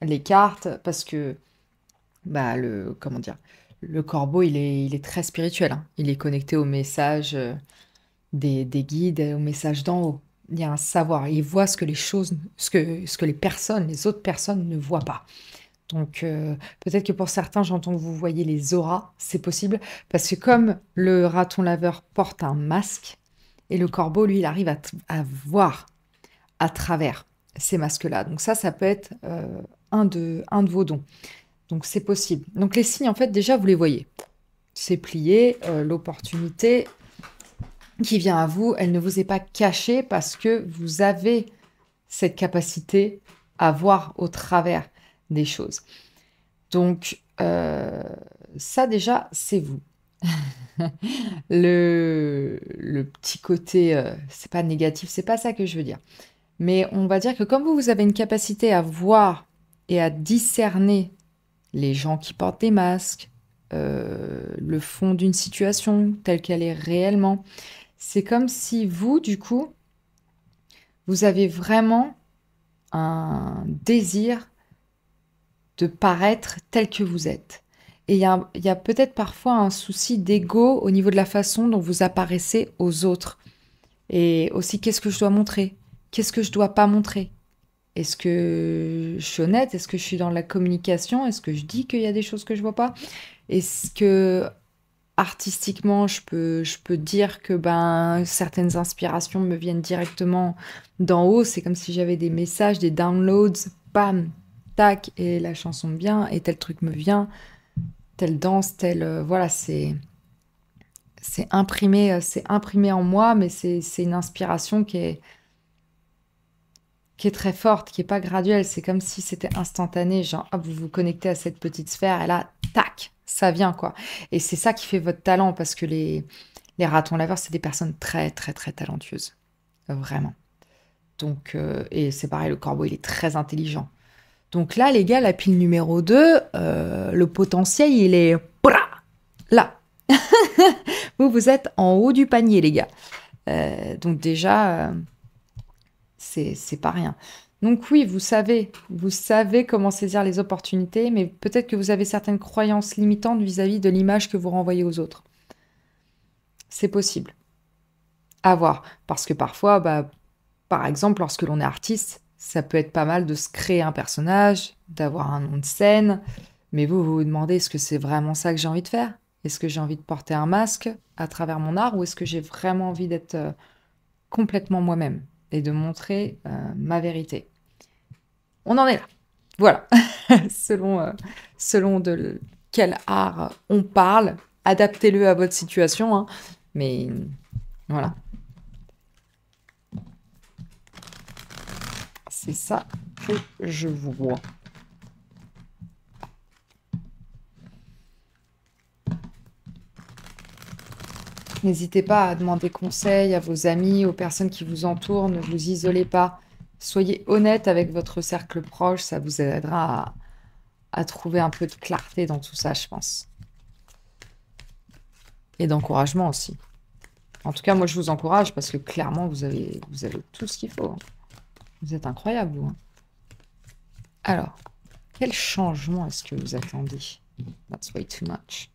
les cartes, parce que, bah, comment dire, le corbeau, il est très spirituel, hein. Il est connecté au message des guides, au message d'en haut. Il y a un savoir, il voit ce que les choses, ce que les personnes, les autres personnes ne voient pas. Donc, peut-être que pour certains, j'entends que vous voyez les auras, c'est possible, parce que comme le raton laveur porte un masque, et le corbeau, lui, il arrive à voir à travers ces masques-là. Donc ça peut être un de vos dons. Donc c'est possible. Donc les signes, en fait, déjà, vous les voyez. C'est plié, l'opportunité qui vient à vous, elle ne vous est pas cachée parce que vous avez cette capacité à voir au travers des choses. Donc, ça déjà, c'est vous. Le petit côté, c'est pas négatif, c'est pas ça que je veux dire. Mais on va dire que comme vous avez une capacité à voir et à discerner les gens qui portent des masques, le fond d'une situation telle qu'elle est réellement, c'est comme si vous, du coup, vous avez vraiment un désir de paraître tel que vous êtes. Et il y a peut-être parfois un souci d'ego au niveau de la façon dont vous apparaissez aux autres. Et aussi, qu'est-ce que je dois montrer? Qu'est-ce que je dois pas montrer? Est-ce que je suis honnête? Est-ce que je suis dans la communication? Est-ce que je dis qu'il y a des choses que je vois pas? Est-ce que artistiquement, je peux dire que ben, certaines inspirations me viennent directement d'en haut? C'est comme si j'avais des messages, des downloads, bam, tac, et la chanson me vient, et tel truc me vient, telle danse, voilà, c'est imprimé en moi, mais c'est une inspiration qui est très forte, qui est pas graduelle. C'est comme si c'était instantané, genre hop, vous vous connectez à cette petite sphère et là, tac, ça vient quoi. Et c'est ça qui fait votre talent parce que les ratons laveurs, c'est des personnes très très très talentueuses, vraiment. Donc et c'est pareil, le corbeau, il est très intelligent. Donc là, les gars, la pile numéro 2, le potentiel, il est là. Vous, vous êtes en haut du panier, les gars. Donc déjà, c'est pas rien. Donc oui, vous savez comment saisir les opportunités, mais peut-être que vous avez certaines croyances limitantes vis-à-vis de l'image que vous renvoyez aux autres. C'est possible. À voir. Parce que parfois, bah, par exemple, lorsque l'on est artiste, ça peut être pas mal de se créer un personnage, d'avoir un nom de scène, mais vous vous demandez, est-ce que c'est vraiment ça que j'ai envie de faire? Est-ce que j'ai envie de porter un masque à travers mon art ou est-ce que j'ai vraiment envie d'être complètement moi-même et de montrer ma vérité? On en est là. Voilà. Selon de quel art on parle, adaptez-le à votre situation, hein. Mais voilà. C'est ça que je vois. N'hésitez pas à demander conseil à vos amis, aux personnes qui vous entourent. Ne vous isolez pas. Soyez honnête avec votre cercle proche. Ça vous aidera à trouver un peu de clarté dans tout ça, je pense. Et d'encouragement aussi. En tout cas, moi, je vous encourage parce que clairement, vous avez tout ce qu'il faut. Vous êtes incroyable, vous. Alors, quel changement est-ce que vous attendez? That's way too much.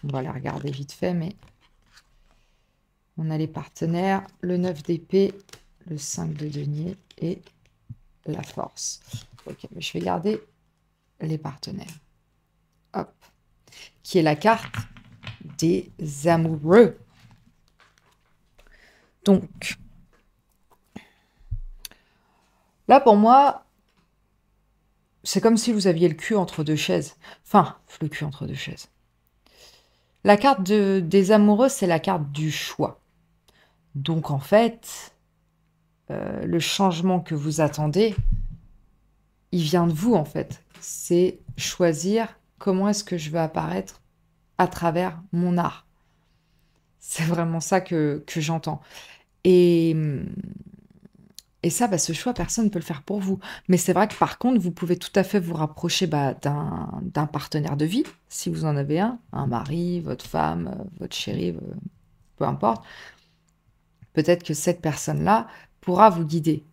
On va les regarder vite fait, mais on a les partenaires, le 9 d'épée, le 5 de denier et la force. Ok, mais je vais garder les partenaires. Hop. Qui est la carte des amoureux. Donc, là, pour moi, c'est comme si vous aviez le cul entre deux chaises. Enfin, le cul entre deux chaises. La carte des amoureux, c'est la carte du choix. Donc, en fait, le changement que vous attendez, il vient de vous, en fait. C'est choisir comment est-ce que je veux apparaître à travers mon art. C'est vraiment ça que j'entends. Et ça, ce choix, personne ne peut le faire pour vous. Mais c'est vrai que par contre, vous pouvez tout à fait vous rapprocher d'un partenaire de vie, si vous en avez un mari, votre femme, votre chéri, peu importe. Peut-être que cette personne-là pourra vous guider,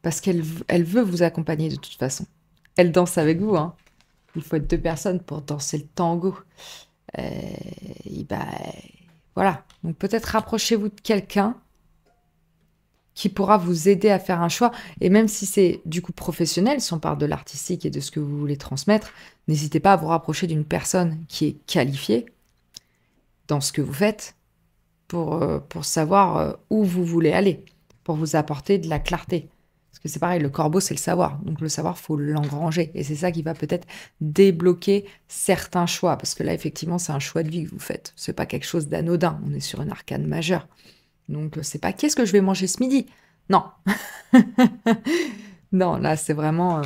parce qu'elle veut vous accompagner de toute façon. Elle danse avec vous, hein. Il faut être deux personnes pour danser le tango. Et voilà. Donc peut-être rapprochez-vous de quelqu'un qui pourra vous aider à faire un choix. Et même si c'est du coup professionnel, si on parle de l'artistique et de ce que vous voulez transmettre, n'hésitez pas à vous rapprocher d'une personne qui est qualifiée dans ce que vous faites pour savoir où vous voulez aller, pour vous apporter de la clarté. Parce que c'est pareil, le corbeau, c'est le savoir. Donc le savoir, il faut l'engranger. Et c'est ça qui va peut-être débloquer certains choix. Parce que là, effectivement, c'est un choix de vie que vous faites. C'est pas quelque chose d'anodin. On est sur une arcane majeure. Donc, c'est pas qu'est-ce que je vais manger ce midi? Non. Non, là, c'est vraiment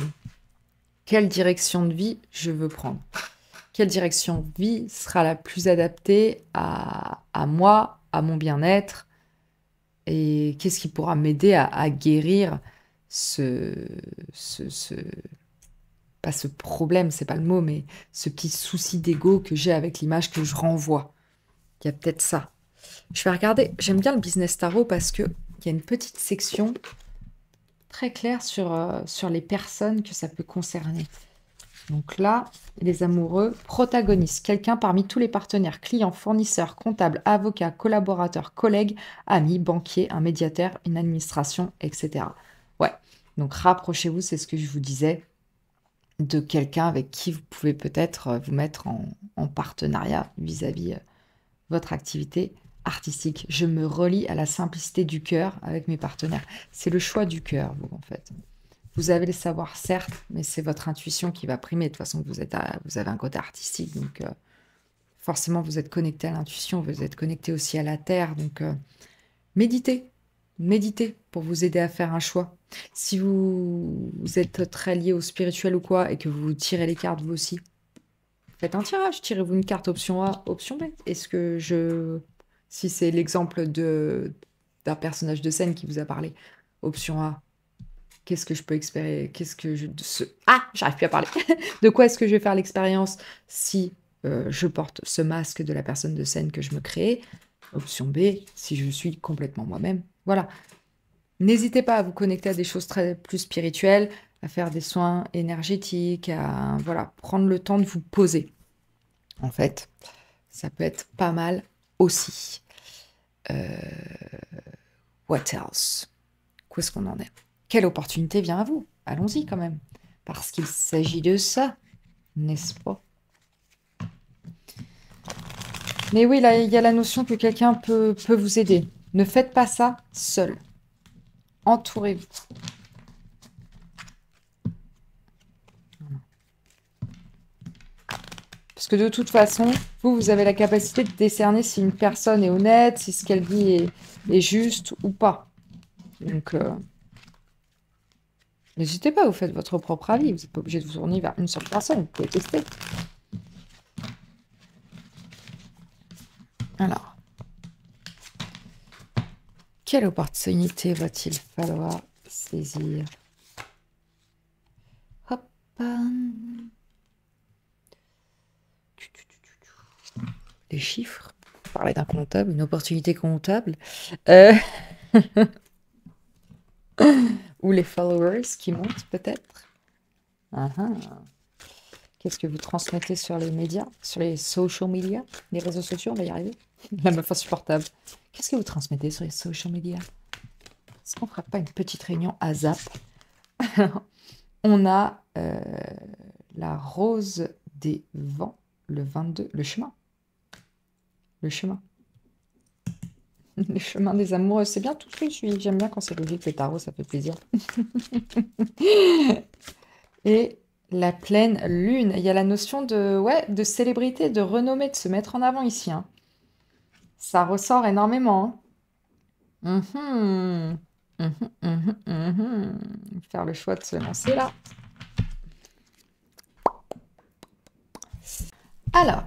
quelle direction de vie je veux prendre. Quelle direction de vie sera la plus adaptée à moi, à mon bien-être, et qu'est-ce qui pourra m'aider à guérir pas ce problème, c'est pas le mot, mais ce petit souci d'ego que j'ai avec l'image que je renvoie. Il y a peut-être ça. Je vais regarder, j'aime bien le business tarot parce qu'il y a une petite section très claire sur les personnes que ça peut concerner. Donc là, les amoureux, protagonistes, quelqu'un parmi tous les partenaires, clients, fournisseurs, comptables, avocats, collaborateurs, collègues, amis, banquiers, un médiateur, une administration, etc. Ouais, donc rapprochez-vous, c'est ce que je vous disais, de quelqu'un avec qui vous pouvez peut-être vous mettre en partenariat vis-à-vis votre activité artistique. Je me relie à la simplicité du cœur avec mes partenaires. C'est le choix du cœur, vous, en fait. Vous avez le savoir, certes, mais c'est votre intuition qui va primer. De toute façon, vous avez un côté artistique, donc forcément, vous êtes connecté à l'intuition, vous êtes connecté aussi à la terre, donc méditez. Méditez pour vous aider à faire un choix. Si vous êtes très lié au spirituel ou quoi, et que vous tirez les cartes vous aussi, faites un tirage. Tirez-vous une carte option A, option B. Est-ce que si c'est l'exemple d'un personnage de scène qui vous a parlé, option A, qu'est-ce que je peux espérer? J'arrive plus à parler. De quoi est-ce que je vais faire l'expérience si je porte ce masque de la personne de scène que je me crée? Option B, si je suis complètement moi-même. Voilà. N'hésitez pas à vous connecter à des choses plus spirituelles, à faire des soins énergétiques, à prendre le temps de vous poser. En fait, ça peut être pas mal aussi. What else? Où est-ce qu'on en est? Quelle opportunité vient à vous? Allons-y quand même. Parce qu'il s'agit de ça, n'est-ce pas? Mais oui, là, il y a la notion que quelqu'un peut vous aider. Ne faites pas ça seul. Entourez-vous. Parce que de toute façon, vous avez la capacité de décerner si une personne est honnête, si ce qu'elle dit est juste ou pas. Donc, n'hésitez pas, vous faites votre propre avis. Vous n'êtes pas obligé de vous tourner vers une seule personne. Vous pouvez tester. Alors, Quelle opportunité va-t-il falloir saisir? Hop. Les chiffres. On parlait d'un comptable, une opportunité comptable. Ou les followers qui montent peut-être. Qu'est-ce que vous transmettez sur les médias, sur les social media, les réseaux sociaux, on va y arriver. La meuf insupportable. Qu'est-ce que vous transmettez sur les social media? Est-ce qu'on fera pas une petite réunion à Zap? On a la rose des vents, le 22, le chemin. Le chemin. Le chemin des amoureux, c'est bien tout ce que je suis. J'aime bien quand c'est logique, les tarots, ça fait plaisir. Et la pleine lune. Il y a la notion de, ouais, de célébrité, de renommée, de se mettre en avant ici. Hein. Ça ressort énormément. Hein. Faire le choix de se lancer là. Alors,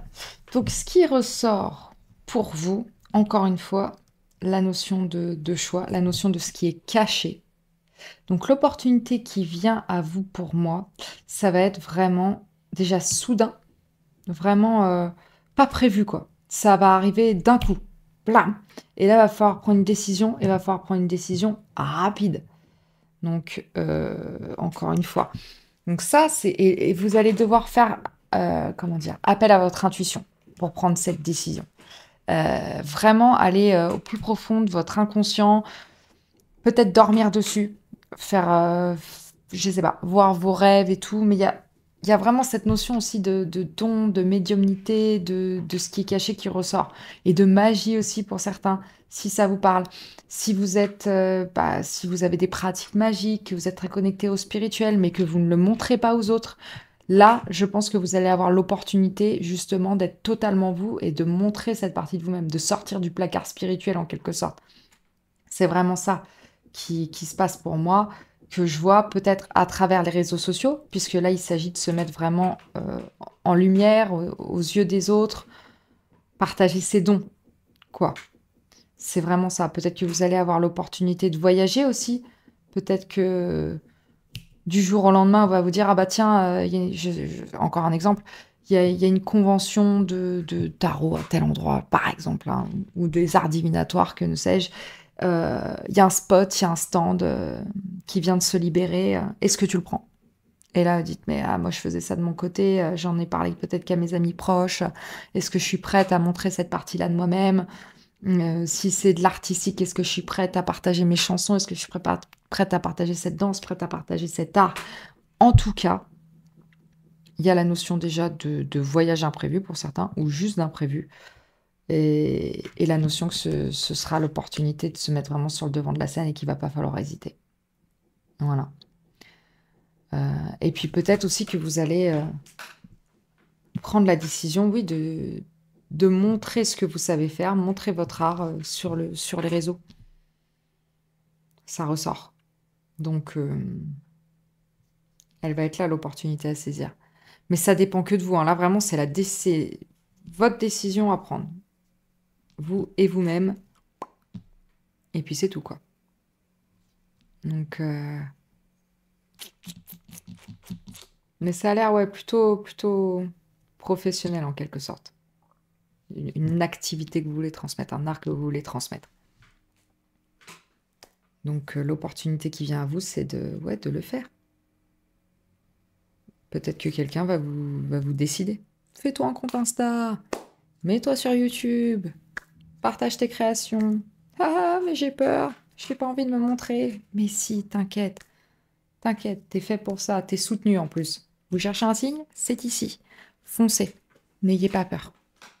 donc ce qui ressort pour vous, encore une fois, la notion de choix, la notion de ce qui est caché. Donc l'opportunité qui vient à vous pour moi, ça va être vraiment déjà soudain, vraiment pas prévu quoi. Ça va arriver d'un coup, blam. Et là, il va falloir prendre une décision, et il va falloir prendre une décision rapide. Donc, encore une fois. Donc ça, c'est... Et vous allez devoir faire, comment dire, appel à votre intuition pour prendre cette décision. Vraiment aller au plus profond de votre inconscient, peut-être dormir dessus, faire, je sais pas, voir vos rêves et tout, mais il y a vraiment cette notion aussi de don, de médiumnité, de ce qui est caché qui ressort, et de magie aussi pour certains, si ça vous parle. Si vous êtes, si vous avez des pratiques magiques, que vous êtes très connecté au spirituel, mais que vous ne le montrez pas aux autres, là, je pense que vous allez avoir l'opportunité justement d'être totalement vous et de montrer cette partie de vous-même, de sortir du placard spirituel en quelque sorte. C'est vraiment ça qui se passe pour moi, que je vois peut-être à travers les réseaux sociaux, puisque là, il s'agit de se mettre vraiment en lumière, aux yeux des autres, partager ses dons, quoi. C'est vraiment ça. Peut-être que vous allez avoir l'opportunité de voyager aussi. Peut-être que du jour au lendemain, on va vous dire, ah bah tiens, encore un exemple, il y a une convention de tarot à tel endroit, par exemple, hein, ou des arts divinatoires, que ne sais-je. Il y a un spot, il y a un stand qui vient de se libérer. Est-ce que tu le prends? Et là, vous dites, mais moi, je faisais ça de mon côté. J'en ai parlé peut-être qu'à mes amis proches. Est-ce que je suis prête à montrer cette partie-là de moi-même? Si c'est de l'artistique, est-ce que je suis prête à partager mes chansons? Est-ce que je suis prête à partager cette danse? Prête à partager cet art? En tout cas, il y a la notion déjà de voyage imprévu pour certains, ou juste d'imprévu. Et la notion que ce sera l'opportunité de se mettre vraiment sur le devant de la scène et qu'il va pas falloir hésiter. Voilà. Et puis peut-être aussi que vous allez prendre la décision, oui, de montrer ce que vous savez faire, montrer votre art sur les réseaux. Ça ressort. Donc, elle va être là, l'opportunité à saisir. Mais ça dépend que de vous. Hein. Là, vraiment, c'est votre décision à prendre. Vous et vous-même. Et puis, c'est tout, quoi. Donc... Mais ça a l'air, ouais, plutôt professionnel, en quelque sorte. Une activité que vous voulez transmettre, un art que vous voulez transmettre. Donc, l'opportunité qui vient à vous, c'est de le faire. Peut-être que quelqu'un va vous décider. Fais-toi un compte Insta. Mets-toi sur YouTube. Partage tes créations. Ah, mais j'ai peur. Je n'ai pas envie de me montrer. Mais si, t'inquiète. T'inquiète, t'es fait pour ça. T'es soutenu en plus. Vous cherchez un signe? C'est ici. Foncez. N'ayez pas peur.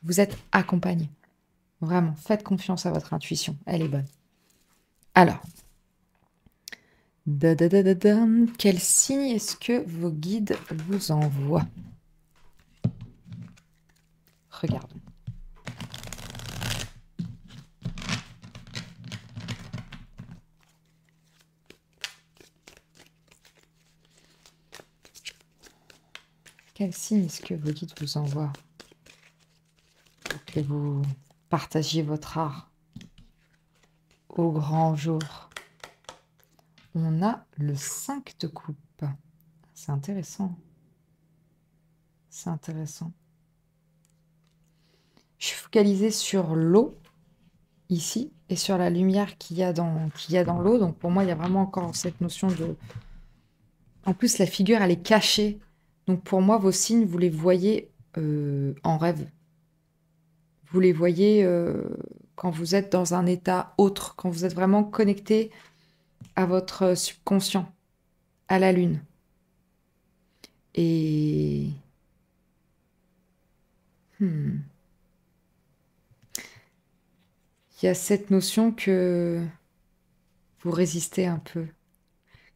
Vous êtes accompagné. Vraiment, faites confiance à votre intuition. Elle est bonne. Alors, quel signe est-ce que vos guides vous envoient? Regardons. Quel signe est-ce que vos guides vous envoient pour que vous partagiez votre art au grand jour. On a le 5 de coupe. C'est intéressant. C'est intéressant. Je suis focalisée sur l'eau, ici, et sur la lumière qu'il y a dans l'eau. Donc pour moi, il y a vraiment encore cette notion de... En plus, la figure, elle est cachée. Donc pour moi, vos signes, vous les voyez en rêve. Vous les voyez quand vous êtes dans un état autre, quand vous êtes vraiment connecté à votre subconscient, à la lune. Et... Il y a cette notion que vous résistez un peu,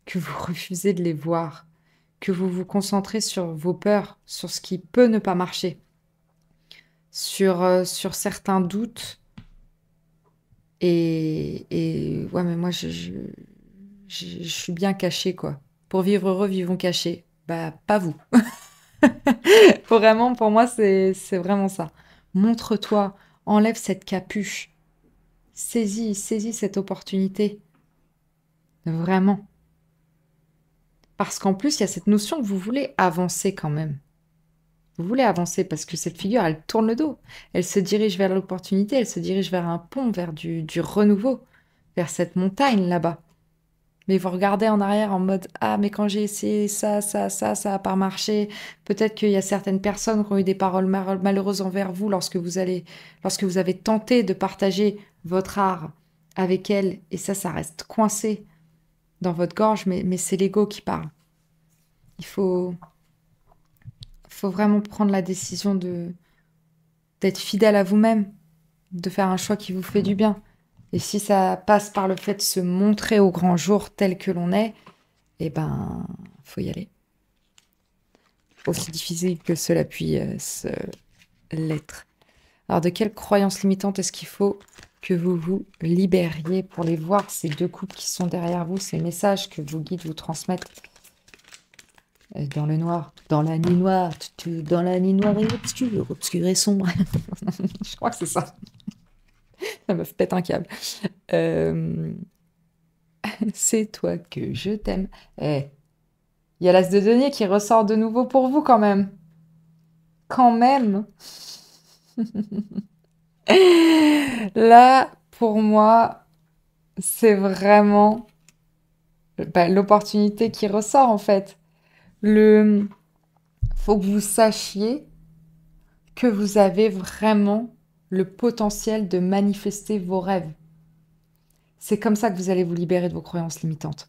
que vous refusez de les voir, que vous vous concentrez sur vos peurs, sur ce qui peut ne pas marcher, sur certains doutes. Et ouais, mais moi, je suis bien cachée, quoi. Pour vivre heureux, vivons cachés. Bah, pas vous. Vraiment, pour moi, c'est vraiment ça. Montre-toi, enlève cette capuche. Saisis cette opportunité. Vraiment. Parce qu'en plus, il y a cette notion que vous voulez avancer quand même. Vous voulez avancer parce que cette figure, elle tourne le dos. Elle se dirige vers l'opportunité, elle se dirige vers un pont, vers du renouveau, vers cette montagne là-bas. Mais vous regardez en arrière en mode « Ah, mais quand j'ai essayé ça n'a pas marché. » Peut-être qu'il y a certaines personnes qui ont eu des paroles malheureuses envers vous lorsque vous avez tenté de partager votre art avec elles. Et ça reste coincé dans votre gorge, mais c'est l'ego qui parle. Il faut vraiment prendre la décision d'être fidèle à vous-même, de faire un choix qui vous fait du bien. Et si ça passe par le fait de se montrer au grand jour tel que l'on est, eh ben, faut y aller. Aussi difficile que cela puisse l'être. Alors, de quelle croyance limitante est-ce qu'il faut que vous vous libériez pour les voir, ces deux coupes qui sont derrière vous, ces messages que vos guides vous transmettent dans le noir, dans la nuit noire, dans la nuit noire et obscure et sombre. Je crois que c'est ça. Ça me pète un câble. C'est toi que je t'aime. Eh, il y a l'as de denier qui ressort de nouveau pour vous quand même. Quand même. Là, pour moi, c'est vraiment l'opportunité qui ressort en fait. Faut que vous sachiez que vous avez vraiment le potentiel de manifester vos rêves. C'est comme ça que vous allez vous libérer de vos croyances limitantes.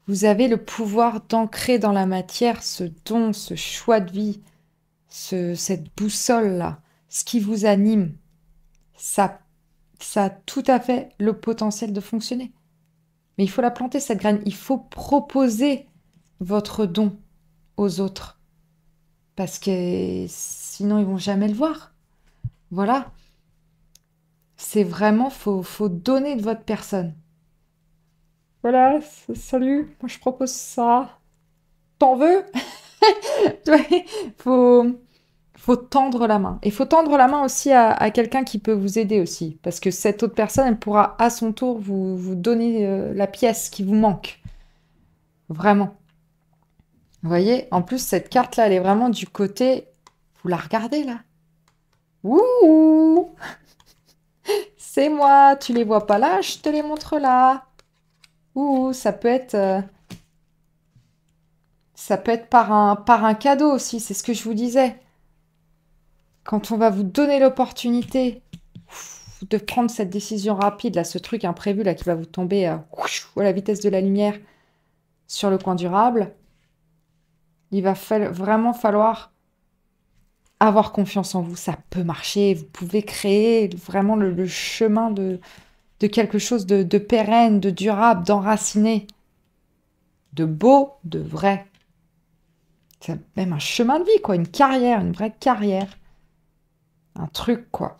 Vous avez le pouvoir d'ancrer dans la matière ce don, ce choix de vie, cette boussole-là, ce qui vous anime. Ça a tout à fait le potentiel de fonctionner. Mais il faut la planter, cette graine. Il faut proposer votre don aux autres. Parce que sinon, ils vont jamais le voir. Voilà. C'est vraiment, faut donner de votre personne. Voilà, salut, moi je propose ça. T'en veux? Ouais, faut tendre la main. Et faut tendre la main aussi à quelqu'un qui peut vous aider aussi. Parce que cette autre personne, elle pourra à son tour vous donner la pièce qui vous manque. Vraiment. Vous voyez, en plus, cette carte-là, elle est vraiment du côté... Vous la regardez, là? Ouh! C'est moi, tu les vois pas là, je te les montre là. Ouh, ça peut être par un cadeau aussi, c'est ce que je vous disais. Quand on va vous donner l'opportunité de prendre cette décision rapide, là, ce truc imprévu là, qui va vous tomber à la vitesse de la lumière sur le coin durable, il va vraiment falloir avoir confiance en vous. Ça peut marcher, vous pouvez créer vraiment le chemin de quelque chose de pérenne, de durable, d'enraciné, de beau, de vrai. C'est même un chemin de vie, quoi, une carrière, une vraie carrière. Un truc, quoi.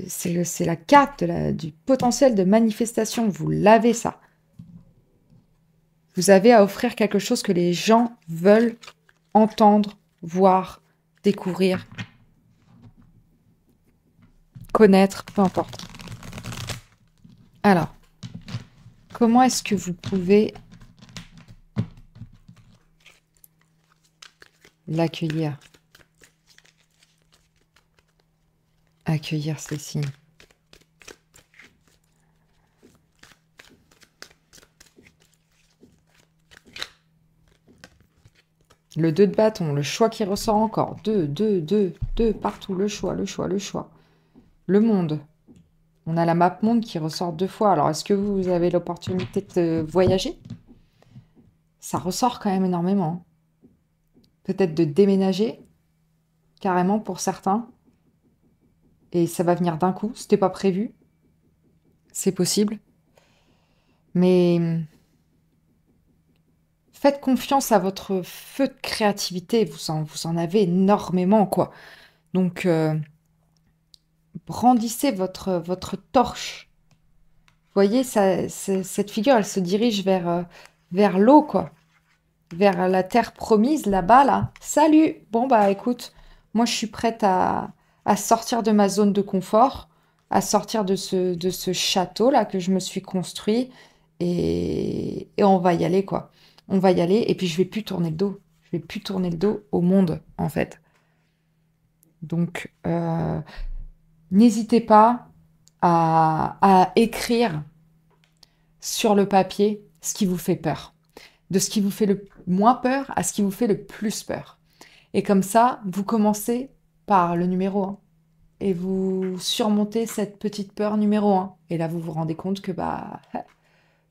C'est la carte du potentiel de manifestation. Vous l'avez, ça. Vous avez à offrir quelque chose que les gens veulent entendre, voir, découvrir, connaître, peu importe. Alors, comment est-ce que vous pouvez l'accueillir? Accueillir ces signes. Le 2 de bâton, le choix qui ressort encore. 2, 2, 2, 2, partout. Le choix, le choix, le choix. Le monde. On a la map monde qui ressort 2 fois. Alors, est-ce que vous avez l'opportunité de voyager? Ça ressort quand même énormément. Peut-être de déménager, carrément pour certains. Et ça va venir d'un coup. C'était pas prévu. C'est possible. Mais faites confiance à votre feu de créativité. Vous en avez énormément, quoi. Donc, brandissez votre torche. Vous voyez, cette figure, elle se dirige vers l'eau, quoi. Vers la terre promise, là-bas, là. Salut! Bon, bah écoute, moi je suis prête à sortir de ma zone de confort, à sortir de ce château-là que je me suis construit, et on va y aller, quoi. On va y aller, et puis je vais plus tourner le dos. Je vais plus tourner le dos au monde, en fait. Donc, n'hésitez pas à écrire sur le papier ce qui vous fait peur. De ce qui vous fait le moins peur à ce qui vous fait le plus peur. Et comme ça, vous commencez par le numéro 1 et vous surmontez cette petite peur numéro 1. Et là, vous vous rendez compte que bah,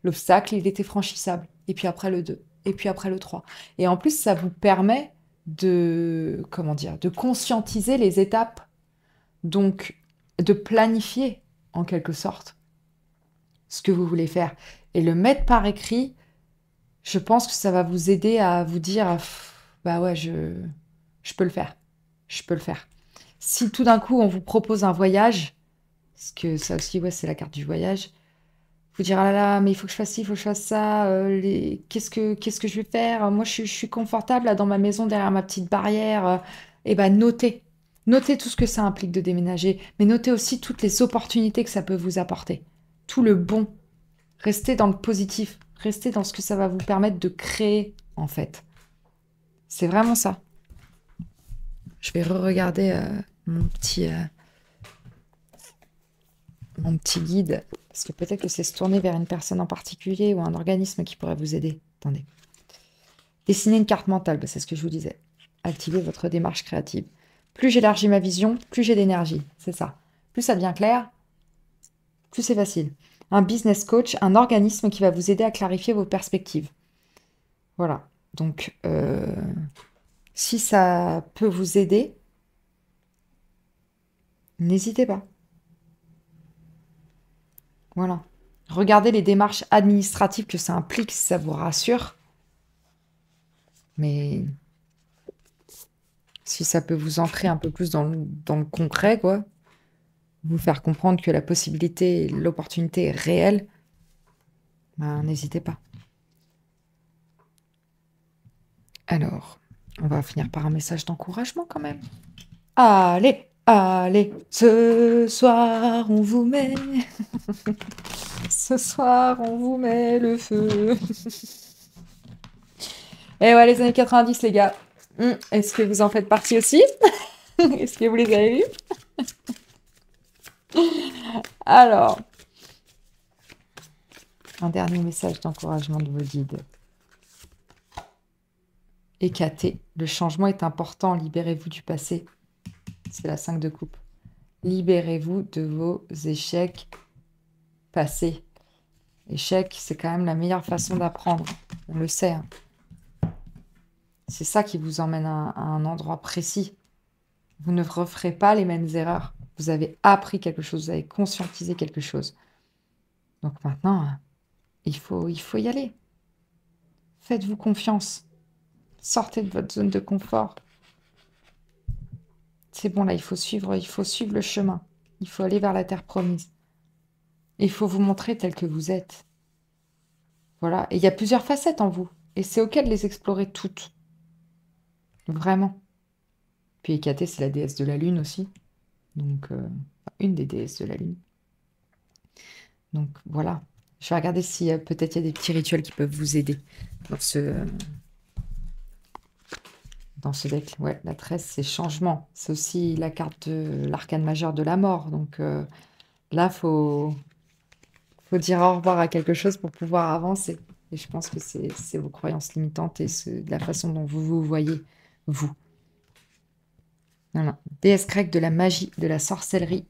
l'obstacle, il était franchissable. Et puis après le 2. Et puis après le 3. Et en plus, ça vous permet de, comment dire, de conscientiser les étapes. Donc, de planifier, en quelque sorte, ce que vous voulez faire. Et le mettre par écrit, je pense que ça va vous aider à vous dire, bah ouais, je peux le faire. Je peux le faire. Si tout d'un coup, on vous propose un voyage, parce que ça aussi, ouais, c'est la carte du voyage, vous dire, ah là là, mais il faut que je fasse ci, il faut que je fasse ça, qu'est-ce que je vais faire? Moi, je suis confortable là, dans ma maison, derrière ma petite barrière. Eh ben, notez. Notez tout ce que ça implique de déménager, mais notez aussi toutes les opportunités que ça peut vous apporter. Tout le bon. Restez dans le positif. Restez dans ce que ça va vous permettre de créer, en fait. C'est vraiment ça. Je vais re-regarder mon petit guide, parce que peut-être que c'est se tourner vers une personne en particulier ou un organisme qui pourrait vous aider. Attendez. Dessiner une carte mentale, bah, c'est ce que je vous disais. Activez votre démarche créative. Plus j'élargis ma vision, plus j'ai d'énergie. C'est ça. Plus ça devient clair, plus c'est facile. Un business coach, un organisme qui va vous aider à clarifier vos perspectives. Voilà. Donc, si ça peut vous aider, n'hésitez pas. Voilà. Regardez les démarches administratives que ça implique, si ça vous rassure. Mais si ça peut vous ancrer un peu plus dans le concret, quoi, vous faire comprendre que la possibilité, l'opportunité est réelle, ben, n'hésitez pas. Alors, on va finir par un message d'encouragement quand même. Allez, allez, ce soir on vous met. Ce soir on vous met le feu. Et ouais, les années 90, les gars. Est-ce que vous en faites partie aussi? Est-ce que vous les avez vus? Alors, un dernier message d'encouragement de vos guides. Hécaté, le changement est important, libérez-vous du passé. C'est la 5 de coupe. Libérez-vous de vos échecs passés. Échec, c'est quand même la meilleure façon d'apprendre. On le sait. Hein. C'est ça qui vous emmène à un endroit précis. Vous ne referez pas les mêmes erreurs. Vous avez appris quelque chose, vous avez conscientisé quelque chose. Donc maintenant, il faut y aller. Faites-vous confiance. Sortez de votre zone de confort. C'est bon, là, il faut suivre le chemin. Il faut aller vers la terre promise. Et il faut vous montrer tel que vous êtes. Voilà. Et il y a plusieurs facettes en vous. Et c'est OK de les explorer toutes. Vraiment. Puis Hécatée, c'est la déesse de la lune aussi. Donc, une des déesses de la lune. Donc voilà. Je vais regarder si peut-être il y a des petits rituels qui peuvent vous aider dans ce deck. Ouais, la 13, c'est changement. C'est aussi la carte de l'arcane majeur de la mort. Donc là, faut dire au revoir à quelque chose pour pouvoir avancer. Et je pense que c'est vos croyances limitantes et la façon dont vous vous voyez, vous. Voilà. Déesse grecque de la magie, de la sorcellerie.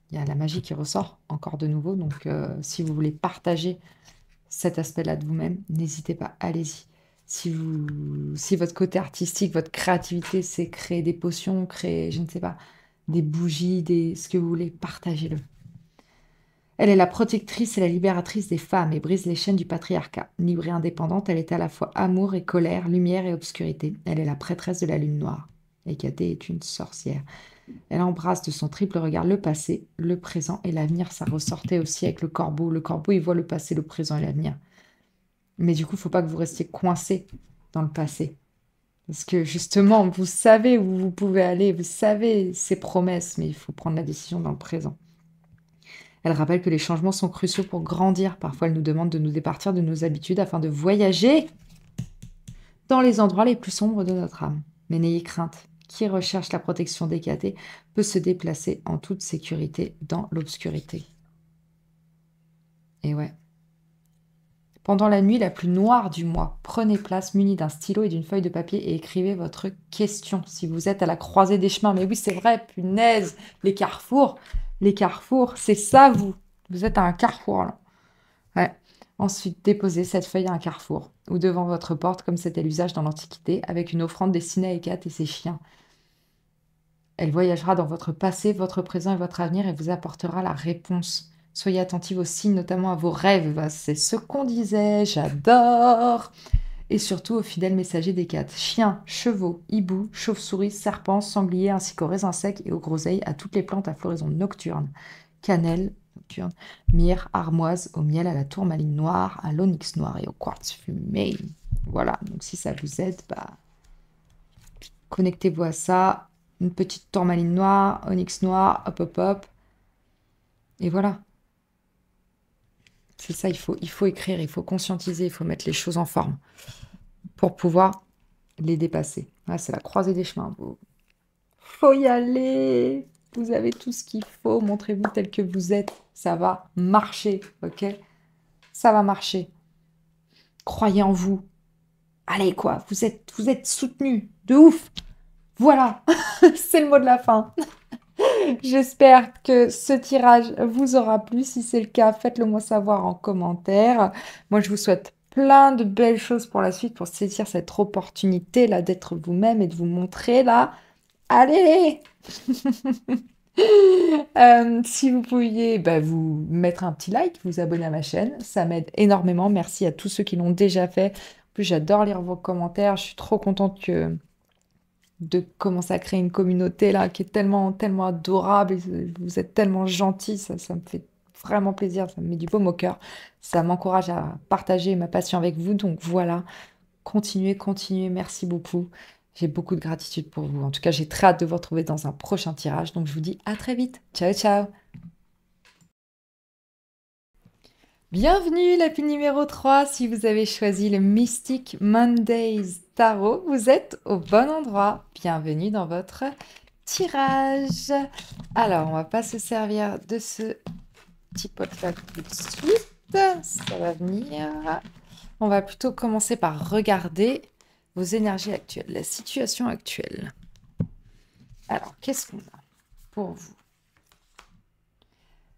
Il y a la magie qui ressort encore de nouveau. Donc, si vous voulez partager cet aspect-là de vous-même, n'hésitez pas, allez-y. Si votre côté artistique, votre créativité, c'est créer des potions, créer, je ne sais pas, des bougies, ce que vous voulez, partagez-le. Elle est la protectrice et la libératrice des femmes et brise les chaînes du patriarcat. Libre et indépendante, elle est à la fois amour et colère, lumière et obscurité. Elle est la prêtresse de la lune noire. Hécatée est une sorcière. Elle embrasse de son triple regard le passé, le présent et l'avenir. Ça ressortait aussi avec le corbeau. Le corbeau, il voit le passé, le présent et l'avenir. Mais du coup, il ne faut pas que vous restiez coincé dans le passé. Parce que justement, vous savez où vous pouvez aller, vous savez ces promesses, mais il faut prendre la décision dans le présent. Elle rappelle que les changements sont cruciaux pour grandir. Parfois, elle nous demande de nous départir de nos habitudes afin de voyager dans les endroits les plus sombres de notre âme. Mais n'ayez crainte. Qui recherche la protection d'Hécatée peut se déplacer en toute sécurité dans l'obscurité. Et ouais. Pendant la nuit la plus noire du mois, prenez place muni d'un stylo et d'une feuille de papier et écrivez votre question. Si vous êtes à la croisée des chemins, mais oui, c'est vrai, punaise, les carrefours, c'est ça, vous. Vous êtes à un carrefour, là. Ouais. Ensuite, déposez cette feuille à un carrefour ou devant votre porte, comme c'était l'usage dans l'Antiquité, avec une offrande destinée à Hécate et ses chiens. Elle voyagera dans votre passé, votre présent et votre avenir et vous apportera la réponse. Soyez attentive aux signes, notamment à vos rêves. C'est ce qu'on disait, j'adore. Et surtout aux fidèles messagers d'Hécate. Chiens, chevaux, hiboux, chauves-souris, serpents, sangliers, ainsi qu'aux raisins secs et aux groseilles, à toutes les plantes à floraison nocturne. Cannelle, nocturne, myrrhe, armoise, au miel, à la tourmaline noire, à l'onyx noir et au quartz fumé. Voilà, donc si ça vous aide, connectez-vous à ça. Une petite tourmaline noire, onyx noir, hop hop hop. Et voilà. C'est ça, il faut écrire, il faut conscientiser, il faut mettre les choses en forme pour pouvoir les dépasser. Ah, c'est la croisée des chemins. Faut y aller. Vous avez tout ce qu'il faut. Montrez-vous tel que vous êtes. Ça va marcher, ok? Ça va marcher. Croyez en vous. Allez, quoi, vous êtes soutenus. De ouf. Voilà, c'est le mot de la fin. J'espère que ce tirage vous aura plu. Si c'est le cas, faites-le moi savoir en commentaire. Moi, je vous souhaite plein de belles choses pour la suite, pour saisir cette opportunité là d'être vous-même et de vous montrer là. Allez! Si vous pouviez vous mettre un petit like, vous abonner à ma chaîne, ça m'aide énormément. Merci à tous ceux qui l'ont déjà fait. En plus, j'adore lire vos commentaires. Je suis trop contente de commencer à créer une communauté là qui est tellement, tellement adorable. Et vous êtes tellement gentils, ça me fait vraiment plaisir, ça me met du baume au cœur. Ça m'encourage à partager ma passion avec vous. Donc voilà, continuez, continuez, merci beaucoup. J'ai beaucoup de gratitude pour vous. En tout cas, j'ai très hâte de vous retrouver dans un prochain tirage. Donc je vous dis à très vite. Ciao, ciao. Bienvenue, la pile numéro 3. Si vous avez choisi le Mystic Mondays Tarot, vous êtes au bon endroit. Bienvenue dans votre tirage. Alors, on va pas se servir de ce petit pot-là tout de suite. Ça va venir. On va plutôt commencer par regarder vos énergies actuelles, la situation actuelle. Alors, qu'est-ce qu'on a pour vous?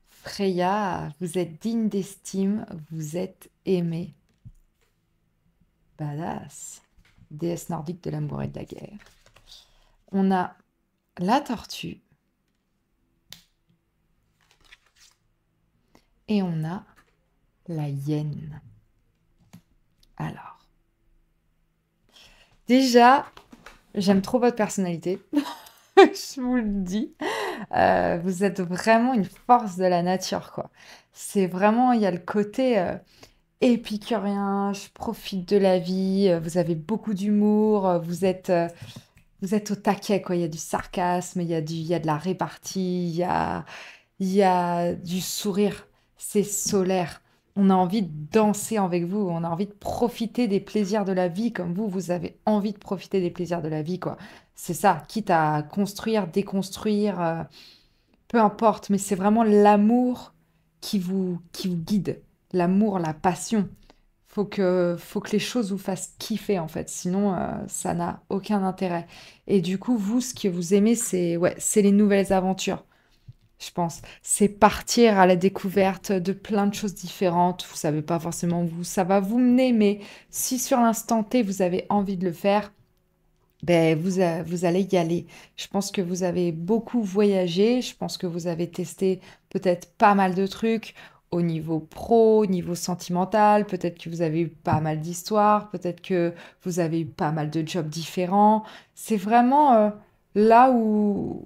Freya, vous êtes digne d'estime, vous êtes aimé. Badass. Déesse nordique de l'amour et de la guerre. On a la tortue. Et on a la hyène. Alors. Déjà, j'aime trop votre personnalité. Je vous le dis. Vous êtes vraiment une force de la nature, quoi. C'est vraiment, il y a le côté épicurien, je profite de la vie, vous avez beaucoup d'humour, vous êtes au taquet, quoi. Il y a du sarcasme, il y a de la répartie, il y a du sourire. c'est solaire. On a envie de danser avec vous, on a envie de profiter des plaisirs de la vie comme vous avez envie de profiter des plaisirs de la vie, quoi. C'est ça, quitte à construire, déconstruire, peu importe, mais c'est vraiment l'amour qui vous guide. L'amour, la passion. Faut que les choses vous fassent kiffer, en fait. Sinon, ça n'a aucun intérêt. Et du coup, vous, ce que vous aimez, c'est ouais, c'est les nouvelles aventures, je pense. C'est partir à la découverte de plein de choses différentes. Vous savez pas forcément où ça va vous mener, mais si sur l'instant T, vous avez envie de le faire, ben, vous allez y aller. Je pense que vous avez beaucoup voyagé. Je pense que vous avez testé peut-être pas mal de trucs au niveau pro, au niveau sentimental. Peut-être que vous avez eu pas mal d'histoires. Peut-être que vous avez eu pas mal de jobs différents. C'est vraiment là où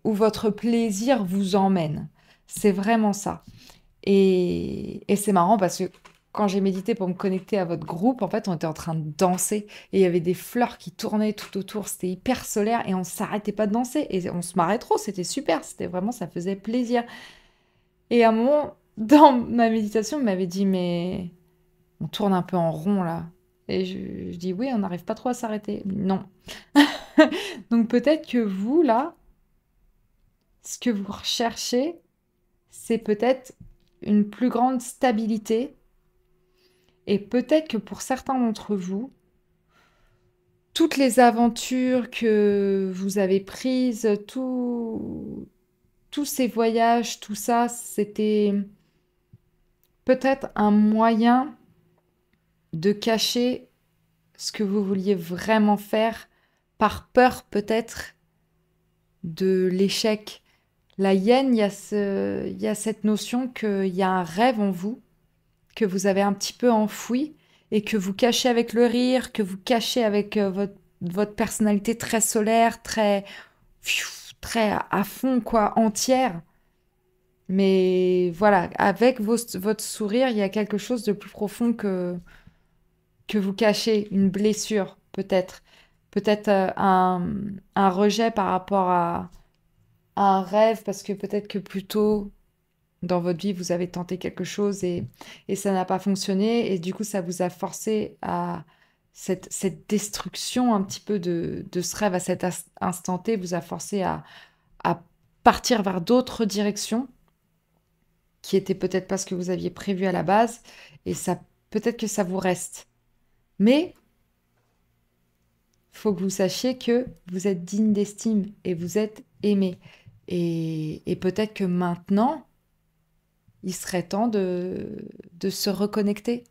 votre plaisir vous emmène. C'est vraiment ça. Et c'est marrant parce que quand j'ai médité pour me connecter à votre groupe, en fait, on était en train de danser et il y avait des fleurs qui tournaient tout autour. C'était hyper solaire et on s'arrêtait pas de danser et on se marrait trop. C'était super. C'était vraiment, ça faisait plaisir. Et à un moment, dans ma méditation, on m'avait dit, mais on tourne un peu en rond là. Et je dis, oui, on n'arrive pas trop à s'arrêter. Non. Donc peut-être que vous, là, ce que vous recherchez, c'est peut-être une plus grande stabilité. Et peut-être que pour certains d'entre vous, toutes les aventures que vous avez prises, tous ces voyages, tout ça, c'était peut-être un moyen de cacher ce que vous vouliez vraiment faire par peur peut-être de l'échec. La hyène, il y a cette notion qu'il y a un rêve en vous que vous avez un petit peu enfoui et que vous cachez avec le rire, que vous cachez avec votre personnalité très solaire, très à fond, quoi, entière. Mais voilà, avec votre sourire, il y a quelque chose de plus profond que vous cachez, une blessure, peut-être. Peut-être un rejet par rapport à un rêve, parce que peut-être que plus tôt dans votre vie, vous avez tenté quelque chose et ça n'a pas fonctionné. Et du coup, ça vous a forcé à cette destruction un petit peu de ce rêve à cet instant T, vous a forcé à partir vers d'autres directions qui étaient peut-être pas ce que vous aviez prévu à la base. Et ça, peut-être que ça vous reste. Mais faut que vous sachiez que vous êtes digne d'estime et vous êtes aimé. Et peut-être que maintenant, il serait temps de se reconnecter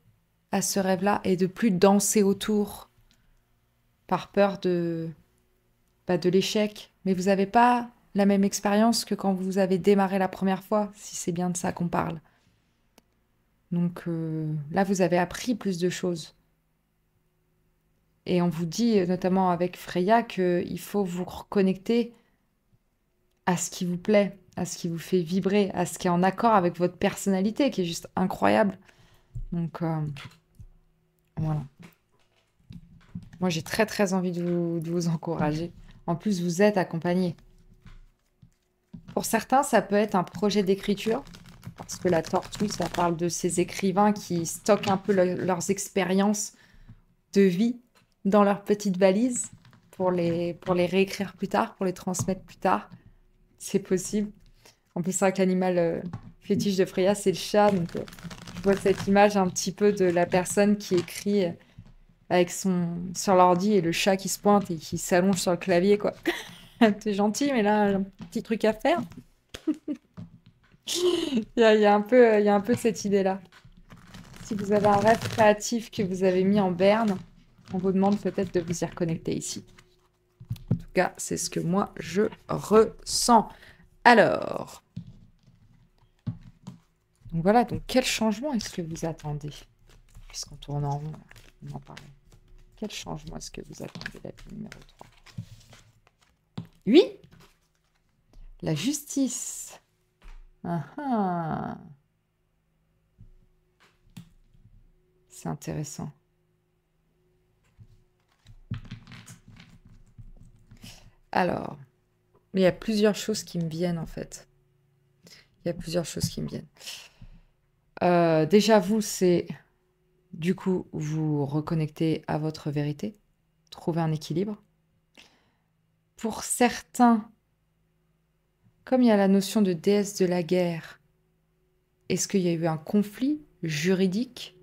à ce rêve-là et de plus danser autour par peur de l'échec. Mais vous n'avez pas la même expérience que quand vous avez démarré la première fois, si c'est bien de ça qu'on parle. Donc là, vous avez appris plus de choses. Et on vous dit, notamment avec Freya, qu'il faut vous reconnecter à ce qui vous plaît, à ce qui vous fait vibrer, à ce qui est en accord avec votre personnalité, qui est juste incroyable. Donc voilà. Moi, j'ai très très envie de vous encourager. En plus, vous êtes accompagné. Pour certains, ça peut être un projet d'écriture, parce que la tortue, ça parle de ces écrivains qui stockent un peu leurs expériences de vie dans leurs petites valises pour les réécrire plus tard, pour les transmettre plus tard. C'est possible. En plus, c'est vrai que l'animal fétiche de Freya, c'est le chat. Donc, je vois cette image un petit peu de la personne qui écrit avec sur l'ordi et le chat qui se pointe et qui s'allonge sur le clavier, quoi. T'es gentil, mais là, j'ai un petit truc à faire. Il y a un peu cette idée-là. Si vous avez un rêve créatif que vous avez mis en berne, on vous demande peut-être de vous y reconnecter ici. En tout cas, c'est ce que moi, je ressens. Alors, donc voilà, donc quel changement est-ce que vous attendez? Puisqu'on tourne en rond, on en parlait. Quel changement est-ce que vous attendez, la numéro 3? Oui, la justice. Ah ah. C'est intéressant. Alors, il y a plusieurs choses qui me viennent en fait. Il y a plusieurs choses qui me viennent. Déjà, vous, c'est du coup vous reconnecter à votre vérité, trouver un équilibre. Pour certains, comme il y a la notion de déesse de la guerre, est-ce qu'il y a eu un conflit juridique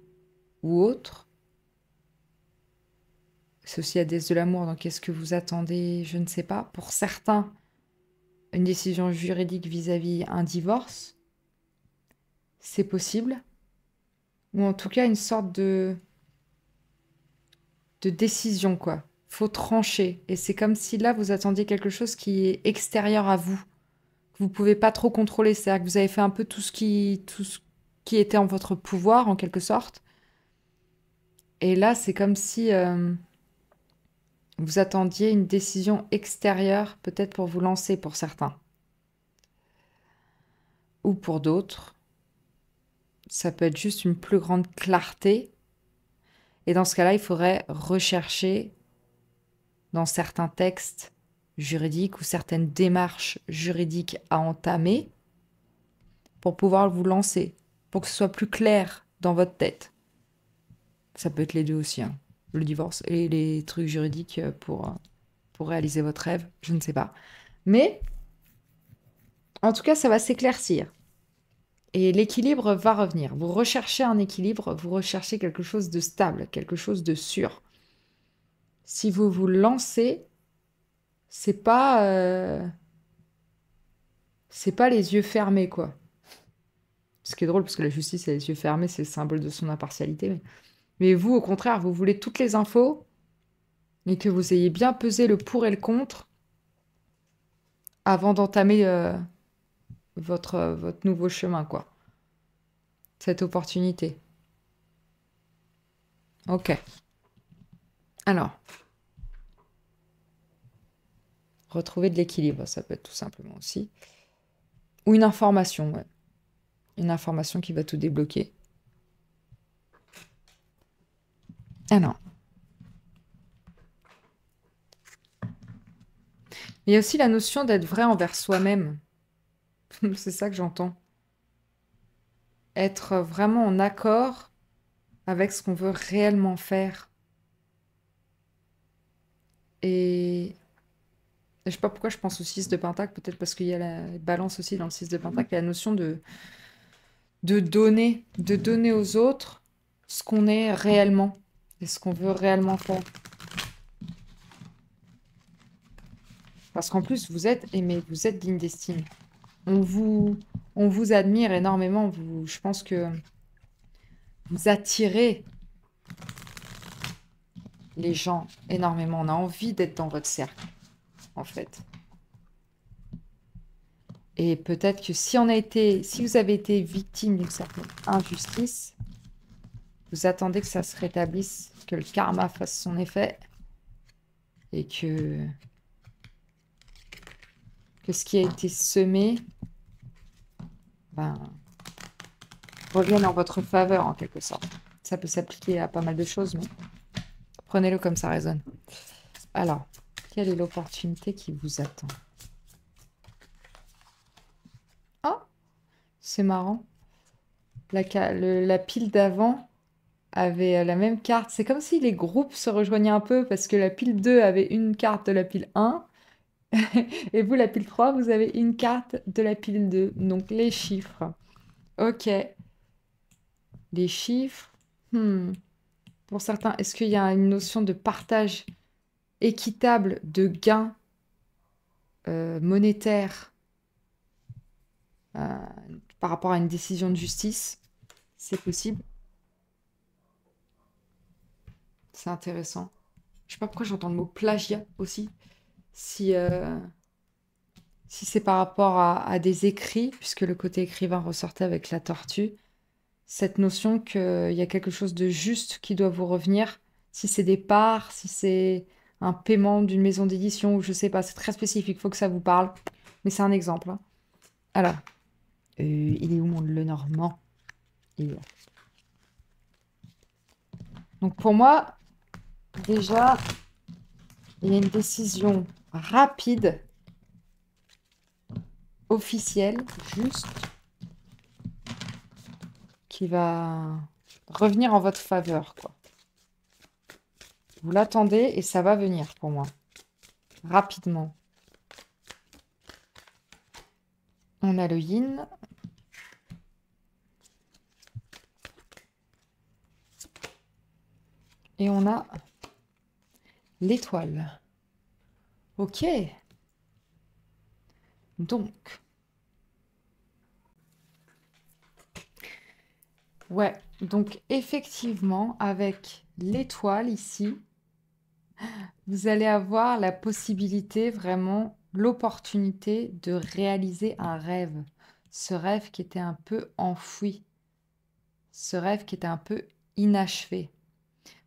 ou autre? C'est aussi la déesse de l'amour, donc est-ce que vous attendez? Je ne sais pas. Pour certains, une décision juridique vis-à-vis un divorce, c'est possible. Ou en tout cas une sorte de décision, quoi. Faut trancher. Et c'est comme si là, vous attendiez quelque chose qui est extérieur à vous, que vous pouvez pas trop contrôler. C'est-à-dire que vous avez fait un peu tout ce qui était en votre pouvoir, en quelque sorte. Et là, c'est comme si vous attendiez une décision extérieure, peut-être pour vous lancer pour certains. Ou pour d'autres, ça peut être juste une plus grande clarté. Et dans ce cas-là, il faudrait rechercher dans certains textes juridiques ou certaines démarches juridiques à entamer pour pouvoir vous lancer, pour que ce soit plus clair dans votre tête. Ça peut être les deux aussi, hein. Le divorce et les trucs juridiques pour réaliser votre rêve, je ne sais pas. Mais en tout cas, ça va s'éclaircir. Et l'équilibre va revenir. Vous recherchez un équilibre, vous recherchez quelque chose de stable, quelque chose de sûr. Si vous vous lancez, c'est pas les yeux fermés, quoi. Ce qui est drôle, parce que la justice a les yeux fermés, c'est le symbole de son impartialité. Mais vous, au contraire, vous voulez toutes les infos et que vous ayez bien pesé le pour et le contre avant d'entamer votre nouveau chemin, quoi. Cette opportunité. Ok. Alors, retrouver de l'équilibre, ça peut être tout simplement aussi. Ou une information, ouais. Une information qui va tout débloquer. Alors. Il y a aussi la notion d'être vrai envers soi-même. C'est ça que j'entends. Être vraiment en accord avec ce qu'on veut réellement faire. Et je sais pas pourquoi je pense au 6 de Pentacle, peut-être parce qu'il y a la balance aussi dans le 6 de Pentacle, il y a la notion de donner aux autres ce qu'on est réellement et ce qu'on veut réellement faire. Parce qu'en plus, vous êtes aimé, vous êtes digne d'estime. On vous admire énormément. Je pense que vous attirez les gens énormément. On a envie d'être dans votre cercle, en fait. Et peut-être que si vous avez été victime d'une certaine injustice, vous attendez que ça se rétablisse, que le karma fasse son effet et que ce qui a été semé revienne en votre faveur en quelque sorte. Ça peut s'appliquer à pas mal de choses, mais prenez-le comme ça résonne. Alors, quelle est l'opportunité qui vous attend? Ah, c'est marrant. La pile d'avant avait la même carte. C'est comme si les groupes se rejoignaient un peu parce que la pile 2 avait une carte de la pile 1 et vous, la pile 3, vous avez une carte de la pile 2. Donc les chiffres. Ok. Les chiffres. Pour certains, est-ce qu'il y a une notion de partage équitable de gains monétaires par rapport à une décision de justice? C'est possible. C'est intéressant. Je sais pas pourquoi j'entends le mot plagiat aussi. Si c'est par rapport à des écrits, puisque le côté écrivain ressortait avec la tortue, cette notion qu'il y a quelque chose de juste qui doit vous revenir, si c'est des parts, si c'est un paiement d'une maison d'édition, ou je sais pas, c'est très spécifique, il faut que ça vous parle. Mais c'est un exemple, hein. Alors, il est où mon Lenormand? Il est là. Donc pour moi, déjà, il y a une décision rapide, officielle, juste, qui va revenir en votre faveur, quoi. Vous l'attendez et ça va venir pour moi. Rapidement. On a le yin. Et on a l'étoile. Ok. Donc. Ouais. Donc, effectivement, avec l'étoile ici, vous allez avoir la possibilité, vraiment, l'opportunité de réaliser un rêve. Ce rêve qui était un peu enfoui. Ce rêve qui était un peu inachevé.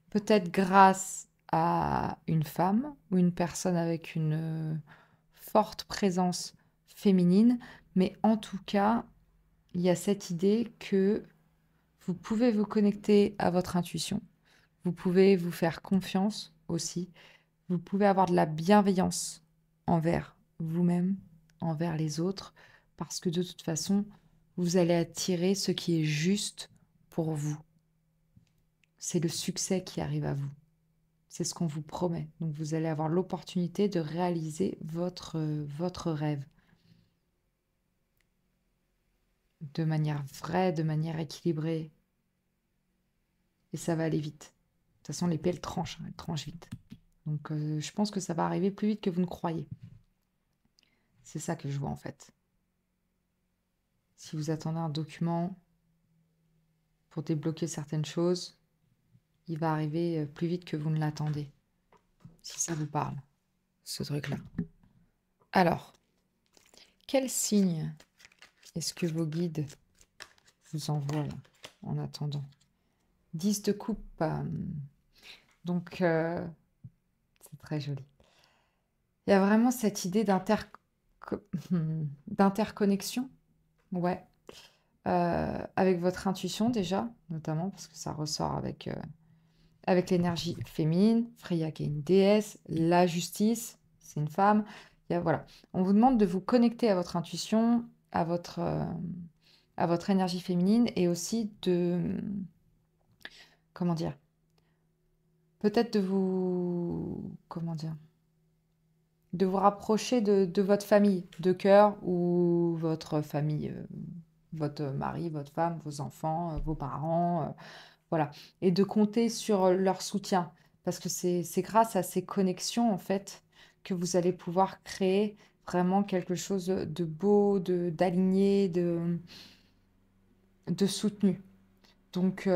Peut-être grâce à une femme ou une personne avec une forte présence féminine, mais en tout cas, il y a cette idée que vous pouvez vous connecter à votre intuition, vous pouvez vous faire confiance aussi, vous pouvez avoir de la bienveillance envers vous-même, envers les autres, parce que de toute façon, vous allez attirer ce qui est juste pour vous. C'est le succès qui arrive à vous. C'est ce qu'on vous promet. Donc vous allez avoir l'opportunité de réaliser votre rêve de manière vraie, de manière équilibrée. Et ça va aller vite. De toute façon, l'épée, elle tranche, hein, elle tranche vite. Donc je pense que ça va arriver plus vite que vous ne croyez. C'est ça que je vois en fait. Si vous attendez un document pour débloquer certaines choses, il va arriver plus vite que vous ne l'attendez. Si ça vous parle, ce truc-là. Alors, quel signe est-ce que vos guides vous envoient là, en attendant? 10 de coupe. Donc, c'est très joli. Il y a vraiment cette idée d'interconnexion, ouais, avec votre intuition déjà, notamment, parce que ça ressort avec l'énergie féminine. Freya qui est une déesse, la justice, c'est une femme. Voilà. On vous demande de vous connecter à votre intuition, à votre énergie féminine et aussi comment dire, peut-être comment dire, de vous rapprocher de votre famille de cœur ou votre famille, votre mari, votre femme, vos enfants, vos parents, voilà. Et de compter sur leur soutien. Parce que c'est grâce à ces connexions, en fait, que vous allez pouvoir créer vraiment quelque chose de beau, d'aligné, de soutenu. Donc,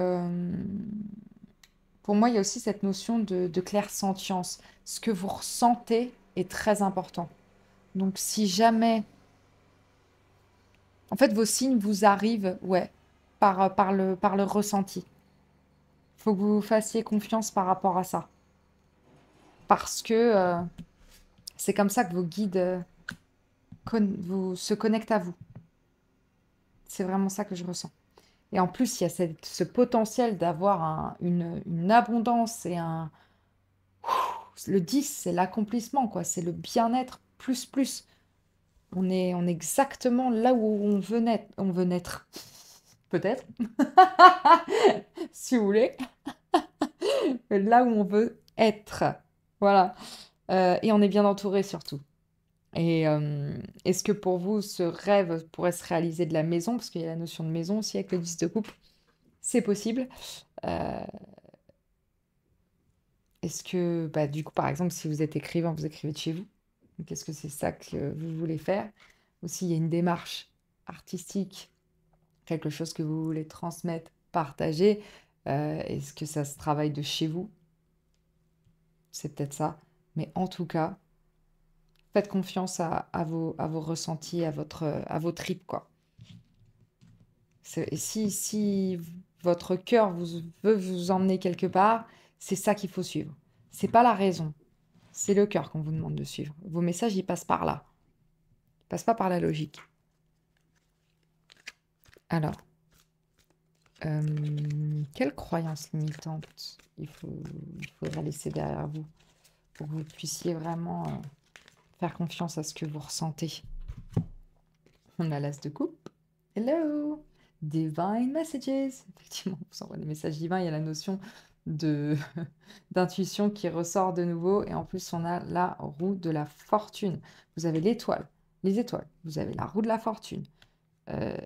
pour moi, il y a aussi cette notion de clairsentience. Ce que vous ressentez est très important. Donc, si jamais... En fait, vos signes vous arrivent, ouais, par le ressenti. Il faut que vous fassiez confiance par rapport à ça. Parce que c'est comme ça que vos guides se connectent à vous. C'est vraiment ça que je ressens. Et en plus, il y a ce potentiel d'avoir une abondance et un... Le 10, c'est l'accomplissement, quoi. C'est le bien-être plus, plus. On est exactement là où on veut naître. On veut naître. Peut-être. Si vous voulez. Là où on veut être. Voilà. Et on est bien entouré surtout. Et est-ce que pour vous, ce rêve pourrait se réaliser de la maison? Parce qu'il y a la notion de maison aussi avec le 10 de coupe. C'est possible. Euh, Est-ce que, bah, du coup, par exemple, si vous êtes écrivain, vous écrivez de chez vous? Donc, est-ce que c'est ça que vous voulez faire? Aussi, il y a une démarche artistique, quelque chose que vous voulez transmettre, partager. Est-ce que ça se travaille de chez vous? C'est peut-être ça. Mais en tout cas, faites confiance à vos ressentis, à vos tripes, quoi. Et si votre cœur veut vous emmener quelque part, c'est ça qu'il faut suivre. C'est pas la raison, c'est le cœur qu'on vous demande de suivre. Vos messages, ils passent par là. Ils passent pas par la logique. Alors, quelle croyance limitante il faudra laisser derrière vous pour que vous puissiez vraiment faire confiance à ce que vous ressentez? On a l'as de coupe. Hello! Divine Messages. Effectivement, on vous envoie des messages divins. Il y a la notion de d'intuition qui ressort de nouveau. Et en plus, on a la roue de la fortune. Vous avez l'étoile, les étoiles. Vous avez la roue de la fortune. Euh,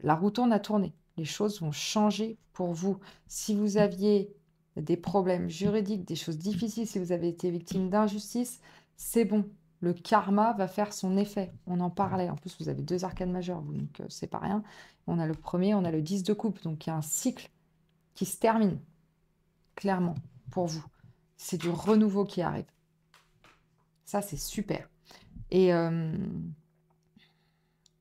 la roue tourne à tourner. Les choses vont changer pour vous. Si vous aviez des problèmes juridiques, des choses difficiles, si vous avez été victime d'injustice, c'est bon. Le karma va faire son effet. On en parlait. En plus, vous avez 2 arcanes majeures, vous, donc c'est pas rien. On a le premier, on a le 10 de coupe. Donc il y a un cycle qui se termine, clairement, pour vous. C'est du renouveau qui arrive. Ça, c'est super. Et, euh,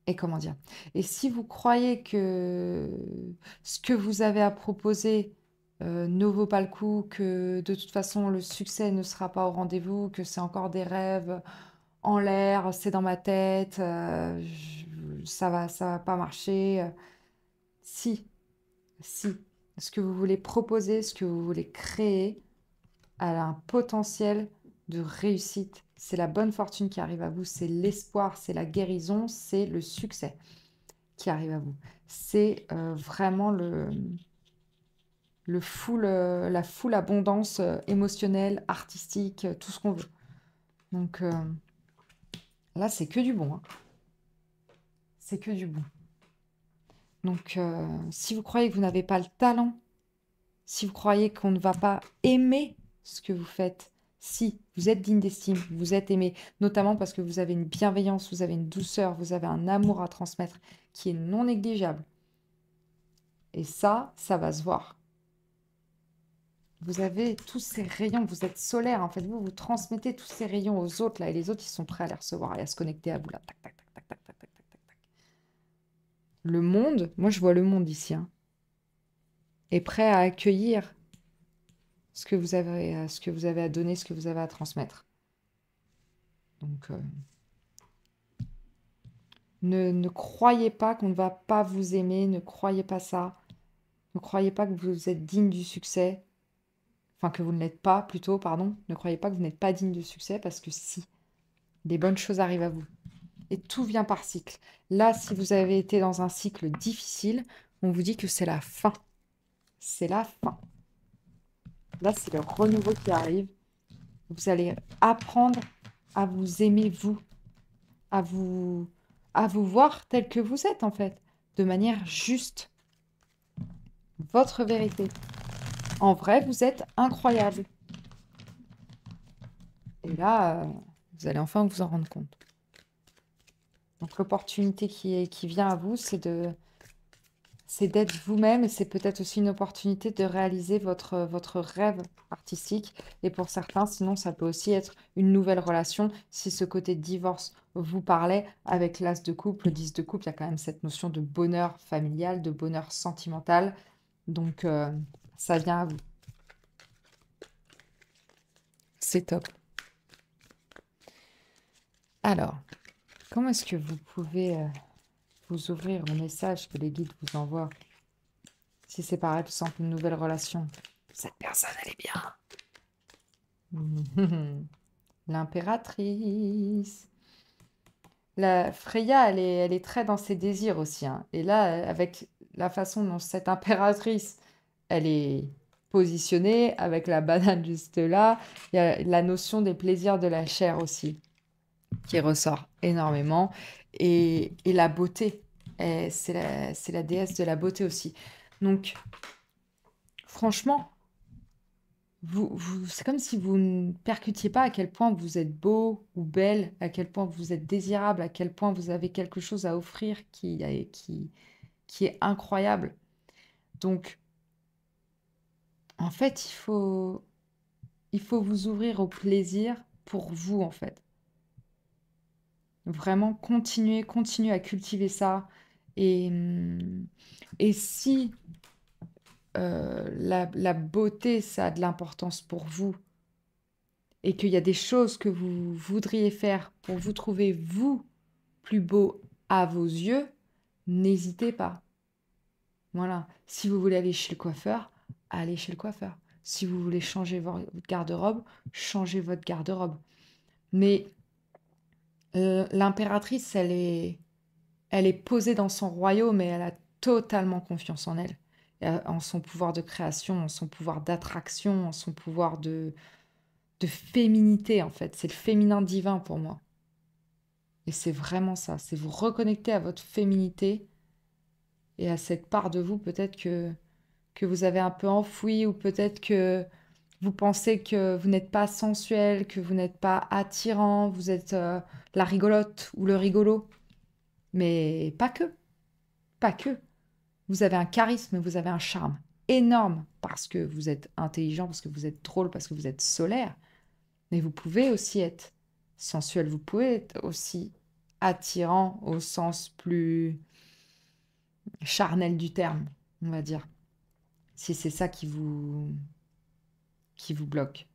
et comment dire? Et si vous croyez que ce que vous avez à proposer ne vaut pas le coup, que de toute façon le succès ne sera pas au rendez-vous, que c'est encore des rêves en l'air, c'est dans ma tête, ça va pas marcher. Si, si, ce que vous voulez proposer, ce que vous voulez créer, a un potentiel de réussite. C'est la bonne fortune qui arrive à vous, c'est l'espoir, c'est la guérison, c'est le succès qui arrive à vous. C'est vraiment la full abondance émotionnelle, artistique, tout ce qu'on veut. Donc là, c'est que du bon, hein. C'est que du bon. Donc si vous croyez que vous n'avez pas le talent, si vous croyez qu'on ne va pas aimer ce que vous faites, si vous êtes digne d'estime, vous êtes aimé, notamment parce que vous avez une bienveillance, vous avez une douceur, vous avez un amour à transmettre qui est non négligeable. Et ça va se voir. Vous avez tous ces rayons, vous êtes solaire, en fait, vous transmettez tous ces rayons aux autres, là, et les autres, ils sont prêts à les recevoir et à se connecter à vous, là. Tac, tac, tac, tac, tac, tac, tac, tac, tac, tac. Le monde, moi, je vois le monde ici, hein, est prêt à accueillir ce que vous avez à donner, ce que vous avez à transmettre. Donc, ne croyez pas qu'on ne va pas vous aimer, ne croyez pas ça. Ne croyez pas que vous êtes digne du succès. Enfin, que vous ne l'êtes pas, plutôt, pardon. Ne croyez pas que vous n'êtes pas digne du succès, parce que si, des bonnes choses arrivent à vous. Et tout vient par cycle. Là, si vous avez été dans un cycle difficile, on vous dit que c'est la fin. C'est la fin. Là, c'est le renouveau qui arrive. Vous allez apprendre à vous aimer, vous, à vous, à vous voir tel que vous êtes, en fait, de manière juste. Votre vérité. En vrai, vous êtes incroyable. Et là, vous allez enfin vous en rendre compte. Donc l'opportunité qui vient à vous, c'est d'être vous-même et c'est peut-être aussi une opportunité de réaliser votre rêve artistique. Et pour certains, sinon, ça peut aussi être une nouvelle relation. Si ce côté divorce vous parlait, avec l'as de couple, le 10 de couple, il y a quand même cette notion de bonheur familial, de bonheur sentimental. Donc, ça vient à vous. C'est top. Alors, comment est-ce que vous pouvez vous ouvrir au message que les guides vous envoient? Si c'est par exemple une nouvelle relation, cette personne, elle est bien. L'impératrice. La Freya, elle est très dans ses désirs aussi, hein. Et là, avec la façon dont cette impératrice, elle est positionnée, avec la banane juste là, il y a la notion des plaisirs de la chair aussi, qui ressort énormément. Et la beauté, c'est la déesse de la beauté aussi. Donc, franchement, c'est comme si vous ne percutiez pas à quel point vous êtes beau ou belle, à quel point vous êtes désirable, à quel point vous avez quelque chose à offrir qui est incroyable. Donc, en fait, il faut vous ouvrir au plaisir pour vous, en fait. Vraiment, continuer à cultiver ça. Et, et si la beauté, ça a de l'importance pour vous, et qu'il y a des choses que vous voudriez faire pour vous trouver, vous, plus beau à vos yeux, n'hésitez pas. Voilà. Si vous voulez aller chez le coiffeur, allez chez le coiffeur. Si vous voulez changer votre garde-robe, changez votre garde-robe. Mais l'impératrice, elle est posée dans son royaume et elle a totalement confiance en elle, en son pouvoir de création, en son pouvoir d'attraction, en son pouvoir de féminité, en fait. C'est le féminin divin pour moi. Et c'est vraiment ça, c'est vous reconnecter à votre féminité et à cette part de vous peut-être que vous avez un peu enfouie ou peut-être que vous pensez que vous n'êtes pas sensuel, que vous n'êtes pas attirant, vous êtes la rigolote ou le rigolo. Mais pas que, pas que. Vous avez un charisme, vous avez un charme énorme parce que vous êtes intelligent, parce que vous êtes drôle, parce que vous êtes solaire. Mais vous pouvez aussi être sensuel, vous pouvez être aussi attirant au sens plus charnel du terme, on va dire, si c'est ça qui vous bloque.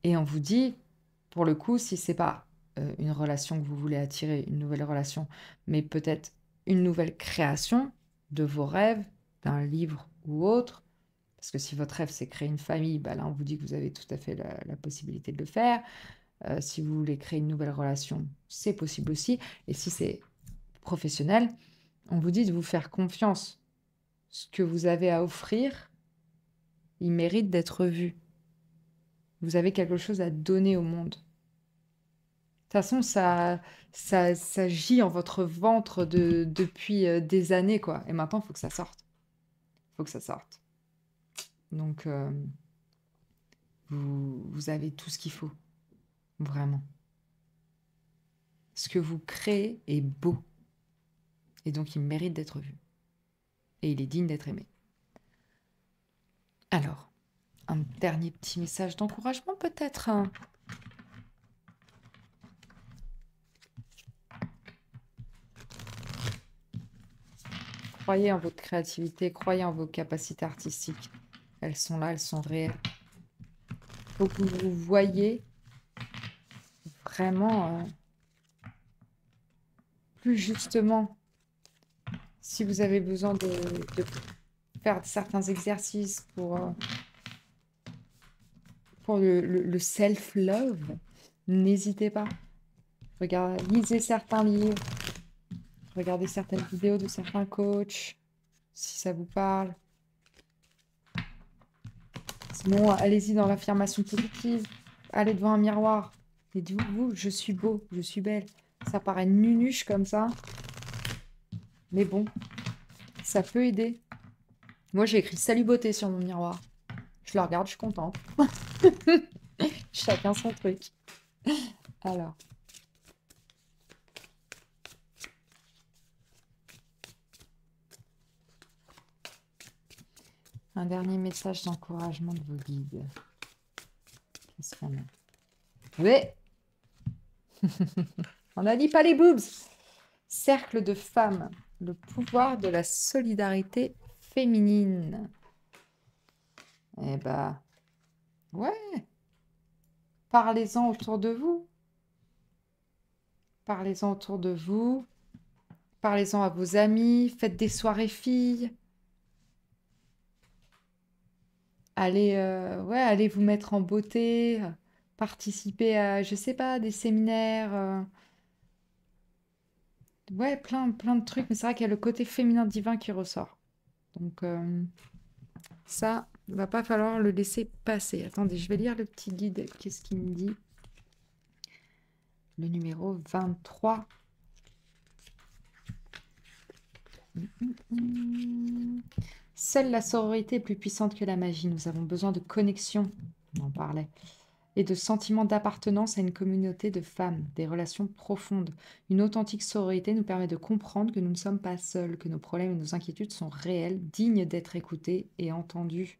Et on vous dit, pour le coup, si c'est pas une relation que vous voulez attirer, une nouvelle relation, mais peut-être une nouvelle création de vos rêves, d'un livre ou autre, parce que si votre rêve c'est créer une famille, bah là on vous dit que vous avez tout à fait la possibilité de le faire. Si vous voulez créer une nouvelle relation, c'est possible aussi. Et si c'est professionnel, on vous dit de vous faire confiance. Ce que vous avez à offrir, il mérite d'être vu. Vous avez quelque chose à donner au monde. De toute façon, ça gît en votre ventre depuis des années, quoi. Et maintenant, il faut que ça sorte. Il faut que ça sorte. Donc, vous avez tout ce qu'il faut. Vraiment. Ce que vous créez est beau. Et donc, il mérite d'être vu. Et il est digne d'être aimé. Alors, un dernier petit message d'encouragement, peut-être, hein. Croyez en votre créativité, croyez en vos capacités artistiques. Elles sont là, elles sont réelles. Il faut que vous voyez vraiment plus justement si vous avez besoin de faire certains exercices pour le self-love. N'hésitez pas. Lisez certains livres, regardez certaines vidéos de certains coachs, si ça vous parle. Sinon, allez-y dans l'affirmation positive. Allez devant un miroir et dites-vous, je suis beau, je suis belle. Ça paraît nunuche comme ça, mais bon, ça peut aider. Moi, j'ai écrit Salut beauté sur mon miroir. Je le regarde, je suis contente. Chacun son truc. Alors, un dernier message d'encouragement de vos guides. Qu'est-ce qu'on a? Oui, on n'a dit pas les boobs. Cercle de femmes, le pouvoir de la solidarité féminine. Eh ben, ouais, parlez-en autour de vous. Parlez-en autour de vous. Parlez-en à vos amis. Faites des soirées filles. Allez, ouais, allez vous mettre en beauté. Participer à, je sais pas, des séminaires. Ouais, plein de trucs. Mais c'est vrai qu'il y a le côté féminin divin qui ressort. Donc, ça, il va pas falloir le laisser passer. Attendez, je vais lire le petit guide. Qu'est-ce qu'il me dit? Le numéro 23. Seule la sororité est plus puissante que la magie. Nous avons besoin de connexion, on en parlait, et de sentiments d'appartenance à une communauté de femmes, des relations profondes. Une authentique sororité nous permet de comprendre que nous ne sommes pas seuls, que nos problèmes et nos inquiétudes sont réels, dignes d'être écoutés et entendus.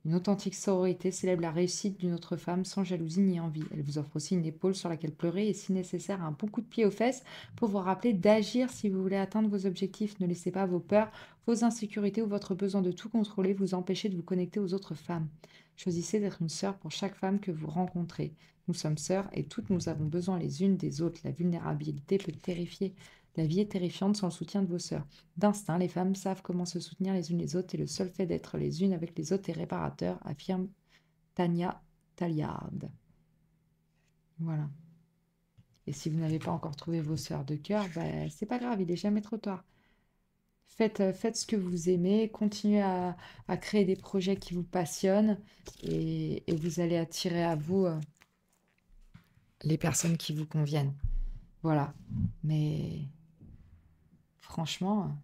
Une authentique sororité célèbre la réussite d'une autre femme sans jalousie ni envie. Elle vous offre aussi une épaule sur laquelle pleurer et, si nécessaire, un bon coup de pied aux fesses pour vous rappeler d'agir si vous voulez atteindre vos objectifs. Ne laissez pas vos peurs, vos insécurités ou votre besoin de tout contrôler vous empêcher de vous connecter aux autres femmes. Choisissez d'être une sœur pour chaque femme que vous rencontrez. Nous sommes sœurs et toutes nous avons besoin les unes des autres. La vulnérabilité peut terrifier. La vie est terrifiante sans le soutien de vos sœurs. D'instinct, les femmes savent comment se soutenir les unes les autres et le seul fait d'être les unes avec les autres est réparateur, affirme Tania Talliard. Voilà. Et si vous n'avez pas encore trouvé vos sœurs de cœur, ben, c'est pas grave, il n'est jamais trop tard. Faites ce que vous aimez, continuez à créer des projets qui vous passionnent et vous allez attirer à vous les personnes qui vous conviennent. Voilà. Mais franchement,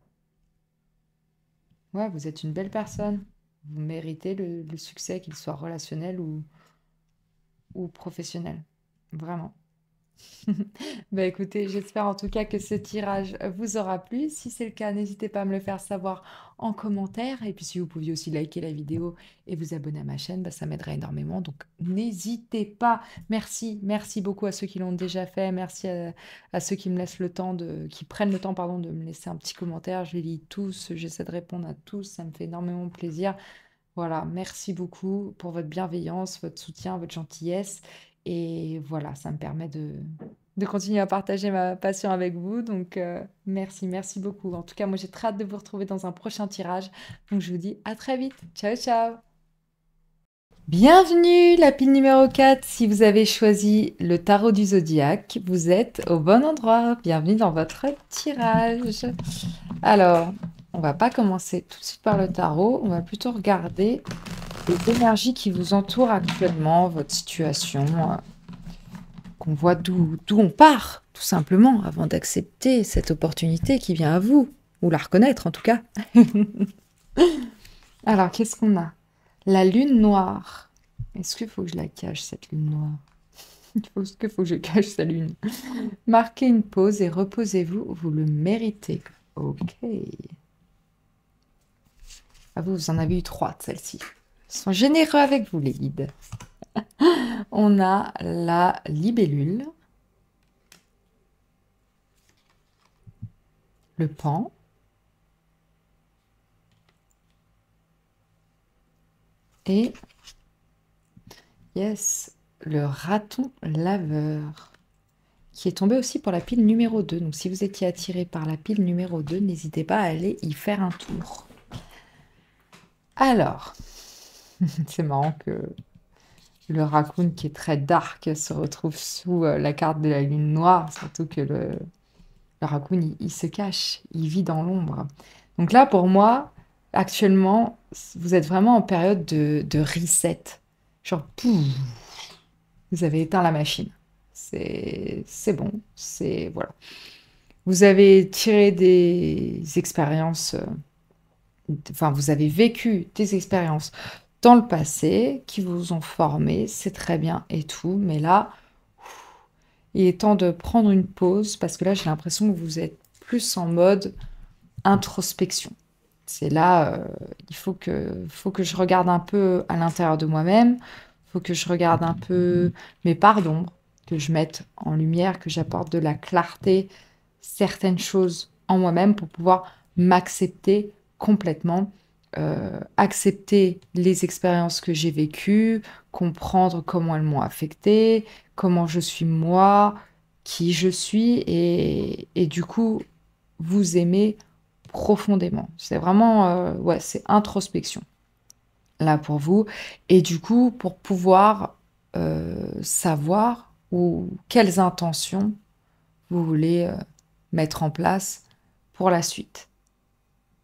ouais, vous êtes une belle personne. Vous méritez le succès, qu'il soit relationnel ou professionnel. Vraiment. Bah écoutez, j'espère en tout cas que ce tirage vous aura plu. Si c'est le cas, n'hésitez pas à me le faire savoir en commentaire. Et puis si vous pouviez aussi liker la vidéo et vous abonner à ma chaîne, bah, ça m'aiderait énormément. Donc n'hésitez pas. Merci, merci beaucoup à ceux qui l'ont déjà fait. Merci à ceux qui me laissent le temps qui prennent le temps, pardon, de me laisser un petit commentaire. Je les lis tous, j'essaie de répondre à tous. Ça me fait énormément plaisir. Voilà, merci beaucoup pour votre bienveillance, votre soutien, votre gentillesse. Et voilà, ça me permet de continuer à partager ma passion avec vous. Donc, merci, merci beaucoup. En tout cas, moi, j'ai très hâte de vous retrouver dans un prochain tirage. Donc, je vous dis à très vite. Ciao, ciao. Bienvenue, la pile numéro 4. Si vous avez choisi le tarot du zodiaque, vous êtes au bon endroit. Bienvenue dans votre tirage. Alors, on va pas commencer tout de suite par le tarot. On va plutôt regarder les énergies qui vous entourent actuellement, votre situation, qu'on voit d'où on part, tout simplement, avant d'accepter cette opportunité qui vient à vous, ou la reconnaître en tout cas. Alors, qu'est-ce qu'on a? La lune noire. Est-ce qu'il faut que je la cache, cette lune noire? Est-ce qu'il faut que je cache sa lune? Marquez une pause et reposez-vous, vous le méritez. Ok. Ah, vous en avez eu 3 de celles-ci. Ils sont généreux avec vous, les guides. On a la libellule, le paon, et yes, le raton laveur, qui est tombé aussi pour la pile numéro 2. Donc si vous étiez attiré par la pile numéro 2, n'hésitez pas à aller y faire un tour. Alors, c'est marrant que le raccoon qui est très dark se retrouve sous la carte de la lune noire, surtout que le raccoon, il se cache, il vit dans l'ombre. Donc là, pour moi, actuellement, vous êtes vraiment en période de reset. Genre, pouf, vous avez éteint la machine. C'est bon, c'est... Voilà. Vous avez tiré des expériences... Enfin, vous avez vécu des expériences dans le passé qui vous ont formé, c'est très bien et tout, mais là, il est temps de prendre une pause parce que là, j'ai l'impression que vous êtes plus en mode introspection. C'est là, il faut que je regarde un peu à l'intérieur de moi-même, il faut que je regarde un peu mes parts d'ombre, que je mette en lumière, que j'apporte de la clarté, certaines choses en moi-même pour pouvoir m'accepter complètement, accepter les expériences que j'ai vécues, comprendre comment elles m'ont affectée, comment je suis moi, qui je suis, et du coup, vous aimer profondément. C'est vraiment, ouais, c'est introspection, là, pour vous. Et du coup, pour pouvoir savoir ou quelles intentions vous voulez mettre en place pour la suite.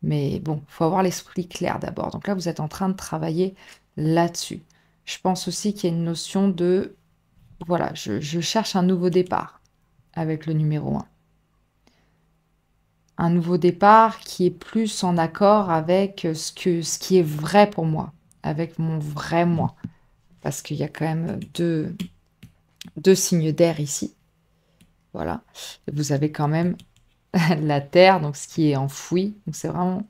Mais bon, il faut avoir l'esprit clair d'abord. Donc là, vous êtes en train de travailler là-dessus. Je pense aussi qu'il y a une notion de, voilà, je cherche un nouveau départ avec le numéro 1. Un nouveau départ qui est plus en accord avec ce qui est vrai pour moi, avec mon vrai moi. Parce qu'il y a quand même deux signes d'air ici. Voilà. Et vous avez quand même la terre, donc ce qui est enfoui. Donc c'est vraiment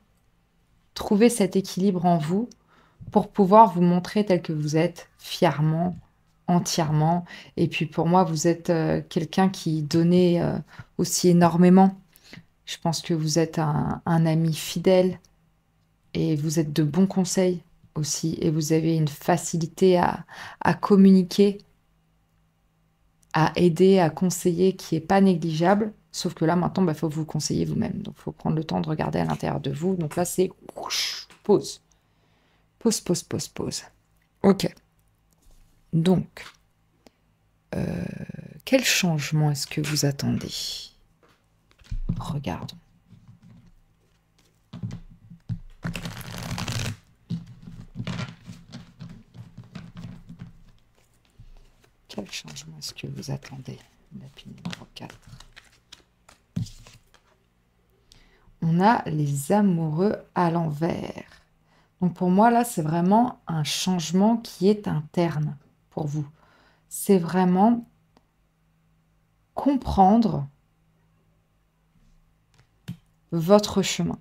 trouver cet équilibre en vous pour pouvoir vous montrer tel que vous êtes, fièrement, entièrement. Et puis pour moi, vous êtes quelqu'un qui donnait aussi énormément. Je pense que vous êtes un ami fidèle et vous êtes de bons conseils aussi. Et vous avez une facilité à communiquer, à aider, à conseiller qui n'est pas négligeable. Sauf que là, maintenant, il faut vous conseiller vous-même. Donc, il faut prendre le temps de regarder à l'intérieur de vous. Donc là, c'est pause. Pause, pause, pause, pause. Ok. Donc, quel changement est-ce que vous attendez? Regardons. Quel changement est-ce que vous attendez? La pile numéro 4. On a les amoureux à l'envers. Donc pour moi, là, c'est vraiment un changement qui est interne pour vous. C'est vraiment comprendre votre chemin.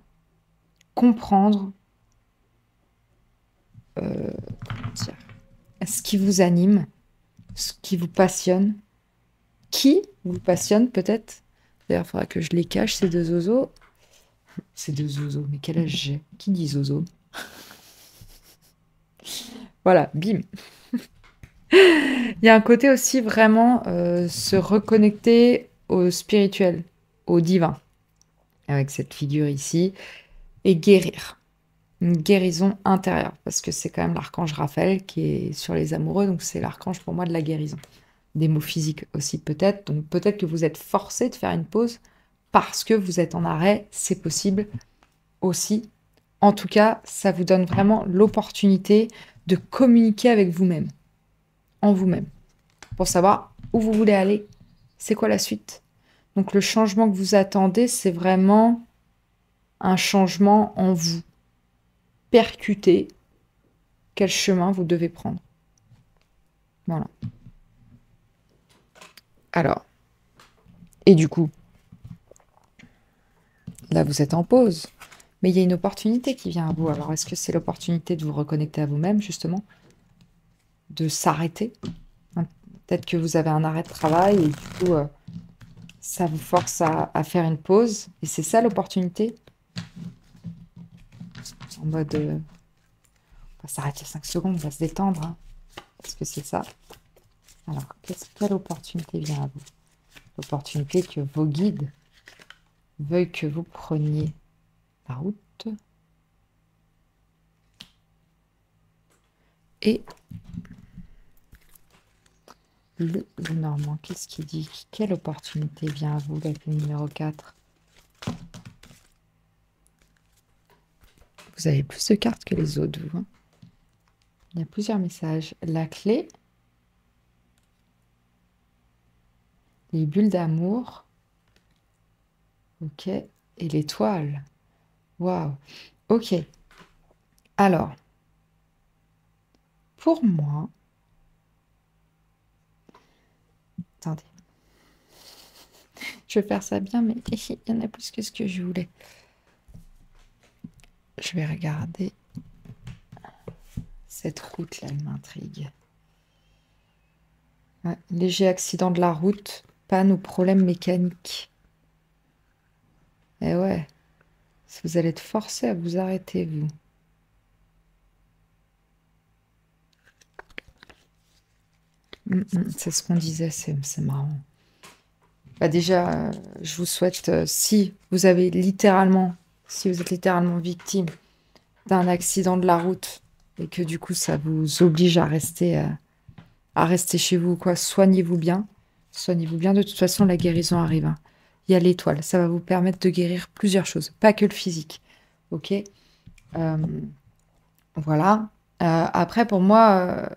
Comprendre ce qui vous anime, ce qui vous passionne, qui vous passionne peut-être. D'ailleurs, il faudra que je les cache, ces deux zozos. Ces deux zozos, mais quel âge j'ai? Qui dit zozo? Voilà, bim. Il y a un côté aussi vraiment se reconnecter au spirituel, au divin, avec cette figure ici, et guérir. Une guérison intérieure, parce que c'est quand même l'archange Raphaël qui est sur les amoureux, donc c'est l'archange pour moi de la guérison. Des mots physiques aussi peut-être, donc peut-être que vous êtes forcé de faire une pause parce que vous êtes en arrêt, c'est possible aussi. En tout cas, ça vous donne vraiment l'opportunité de communiquer avec vous-même, en vous-même, pour savoir où vous voulez aller, c'est quoi la suite. Donc le changement que vous attendez, c'est vraiment un changement en vous. Percuter quel chemin vous devez prendre. Voilà. Alors, et du coup, là vous êtes en pause, mais il y a une opportunité qui vient à vous. Alors, est-ce que c'est l'opportunité de vous reconnecter à vous-même, justement, de s'arrêter? Peut-être que vous avez un arrêt de travail et du coup, ça vous force à faire une pause. Et c'est ça l'opportunité. En mode, on va s'arrêter 5 secondes, on va se détendre. Hein. Est-ce que c'est ça? Alors, quelle opportunité vient à vous? L'opportunité que vos guides veuillent que vous preniez la route. Et le Normand, qu'est-ce qu'il dit? Quelle opportunité vient à vous, la clé numéro 4? Vous avez plus de cartes que les autres, vous. Hein. Il y a plusieurs messages. La clé, les bulles d'amour, ok, et l'étoile. Waouh, ok. Alors, pour moi, attendez, je vais faire ça bien, mais il y en a plus que ce que je voulais. Je vais regarder. Cette route-là, elle m'intrigue. Ouais, léger accident de la route, panne ou problème mécanique. Eh ouais, vous allez être forcé à vous arrêter, vous. C'est ce qu'on disait, c'est marrant. Bah déjà, je vous souhaite, si vous êtes littéralement victime d'un accident de la route et que du coup ça vous oblige à rester chez vous, quoi, soignez-vous bien. Soignez-vous bien, de toute façon la guérison arrive. Hein. Il y a l'étoile, ça va vous permettre de guérir plusieurs choses, pas que le physique. Ok, voilà. Après, pour moi,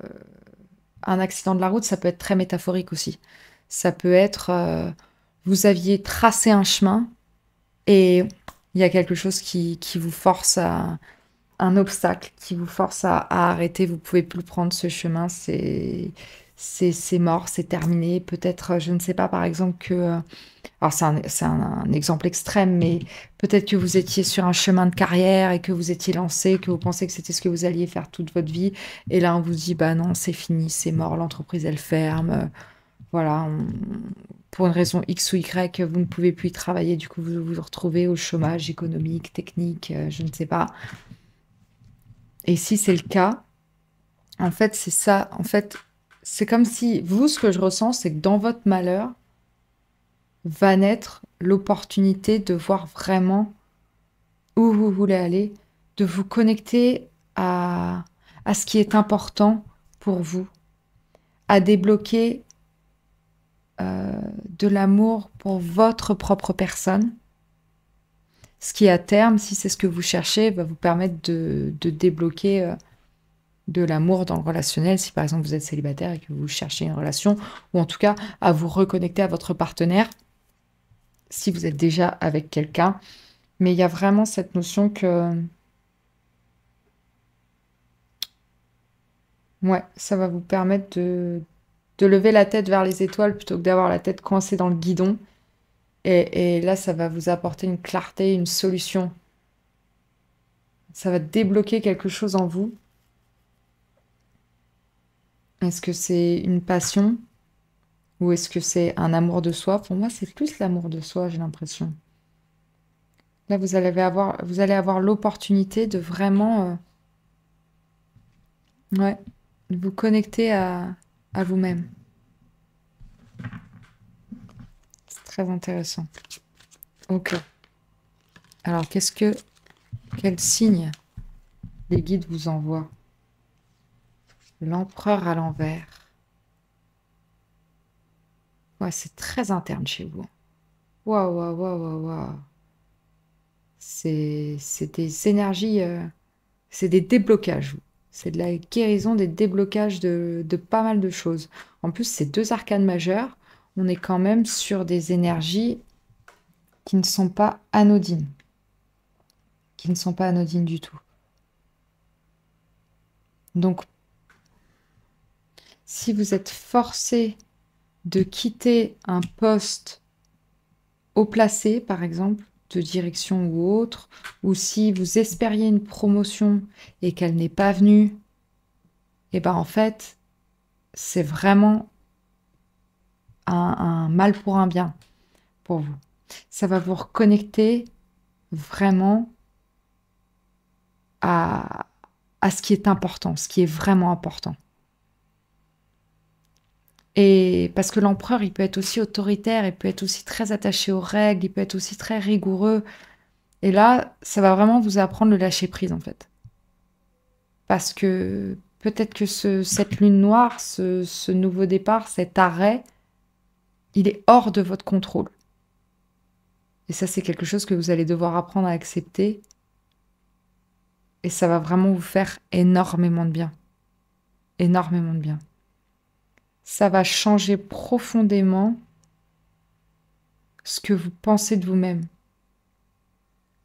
un accident de la route, ça peut être très métaphorique aussi. Ça peut être, vous aviez tracé un chemin et il y a quelque chose qui vous force à... un obstacle qui vous force à arrêter. Vous pouvez plus prendre ce chemin. C'est mort, c'est terminé. Peut-être, je ne sais pas, par exemple, que... alors, c'est un exemple extrême, mais peut-être que vous étiez sur un chemin de carrière et que vous étiez lancé, que vous pensez que c'était ce que vous alliez faire toute votre vie. Et là, on vous dit, bah non, c'est fini, c'est mort, l'entreprise, elle ferme. Voilà, pour une raison X ou Y, vous ne pouvez plus y travailler. Du coup, vous vous retrouvez au chômage économique, technique, je ne sais pas. Et si c'est le cas, en fait, c'est ça. En fait, c'est comme si, vous, ce que je ressens, c'est que dans votre malheur va naître l'opportunité de voir vraiment où vous voulez aller, de vous connecter à ce qui est important pour vous, à débloquer de l'amour pour votre propre personne, ce qui à terme, si c'est ce que vous cherchez, va vous permettre de débloquer de l'amour dans le relationnel, si par exemple vous êtes célibataire et que vous cherchez une relation, ou en tout cas à vous reconnecter à votre partenaire, si vous êtes déjà avec quelqu'un. Mais il y a vraiment cette notion que, ouais, ça va vous permettre de lever la tête vers les étoiles plutôt que d'avoir la tête coincée dans le guidon. Et là, ça va vous apporter une clarté, une solution. Ça va débloquer quelque chose en vous. Est-ce que c'est une passion ou est-ce que c'est un amour de soi? Pour moi, c'est plus l'amour de soi, j'ai l'impression. Là, vous allez avoir l'opportunité de vraiment ouais, vous connecter à vous-même. C'est très intéressant. Ok. Alors, quel signe les guides vous envoient? L'empereur à l'envers. Ouais, c'est très interne chez vous. Waouh, waouh, waouh, waouh, waouh. C'est des énergies, c'est des déblocages. C'est de la guérison, des déblocages de pas mal de choses. En plus, c'est deux arcanes majeures. On est quand même sur des énergies qui ne sont pas anodines. Qui ne sont pas anodines du tout. Donc, si vous êtes forcé de quitter un poste haut placé, par exemple, de direction ou autre, ou si vous espériez une promotion et qu'elle n'est pas venue, et ben en fait, c'est vraiment un mal pour un bien pour vous. Ça va vous reconnecter vraiment à, à ce qui est important, ce qui est vraiment important. Et parce que l'empereur, il peut être aussi autoritaire, il peut être aussi très attaché aux règles, il peut être aussi très rigoureux. Et là, ça va vraiment vous apprendre le lâcher prise, en fait. Parce que peut-être que cette lune noire, ce nouveau départ, cet arrêt, il est hors de votre contrôle. Et ça, c'est quelque chose que vous allez devoir apprendre à accepter. Et ça va vraiment vous faire énormément de bien. Énormément de bien. Ça va changer profondément ce que vous pensez de vous-même.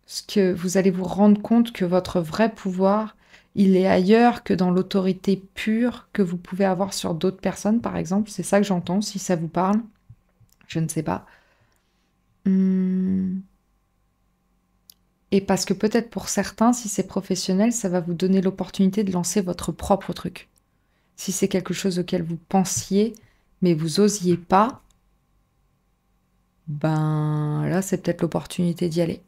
Ce que vous allez vous rendre compte que votre vrai pouvoir, il est ailleurs que dans l'autorité pure que vous pouvez avoir sur d'autres personnes, par exemple. C'est ça que j'entends, si ça vous parle. Je ne sais pas. Et parce que peut-être pour certains, si c'est professionnel, ça va vous donner l'opportunité de lancer votre propre truc. Si c'est quelque chose auquel vous pensiez, mais vous osiez pas, ben là, c'est peut-être l'opportunité d'y aller.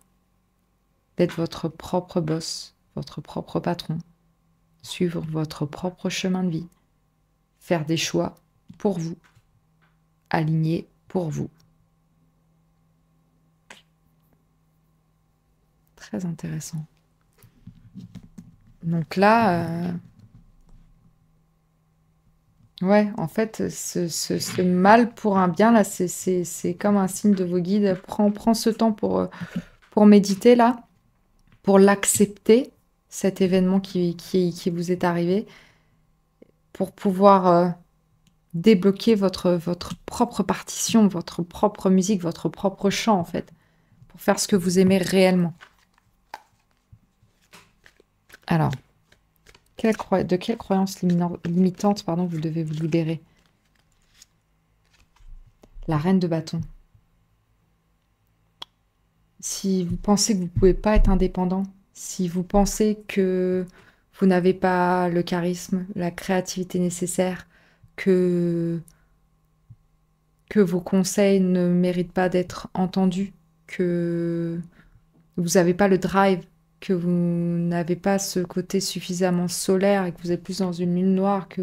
D'être votre propre boss, votre propre patron. Suivre votre propre chemin de vie. Faire des choix pour vous. Alignés pour vous. Très intéressant. Donc là, ouais, en fait, ce mal pour un bien, là, c'est comme un signe de vos guides. Prends ce temps pour méditer, là, pour l'accepter, cet événement qui vous est arrivé, pour pouvoir débloquer votre propre partition, votre propre musique, votre propre chant, en fait, pour faire ce que vous aimez réellement. Alors, de quelle croyance limitante, pardon, vous devez vous libérer? La reine de bâton. Si vous pensez que vous ne pouvez pas être indépendant, si vous pensez que vous n'avez pas le charisme, la créativité nécessaire, que vos conseils ne méritent pas d'être entendus, que vous n'avez pas le drive, que vous n'avez pas ce côté suffisamment solaire et que vous êtes plus dans une lune noire, que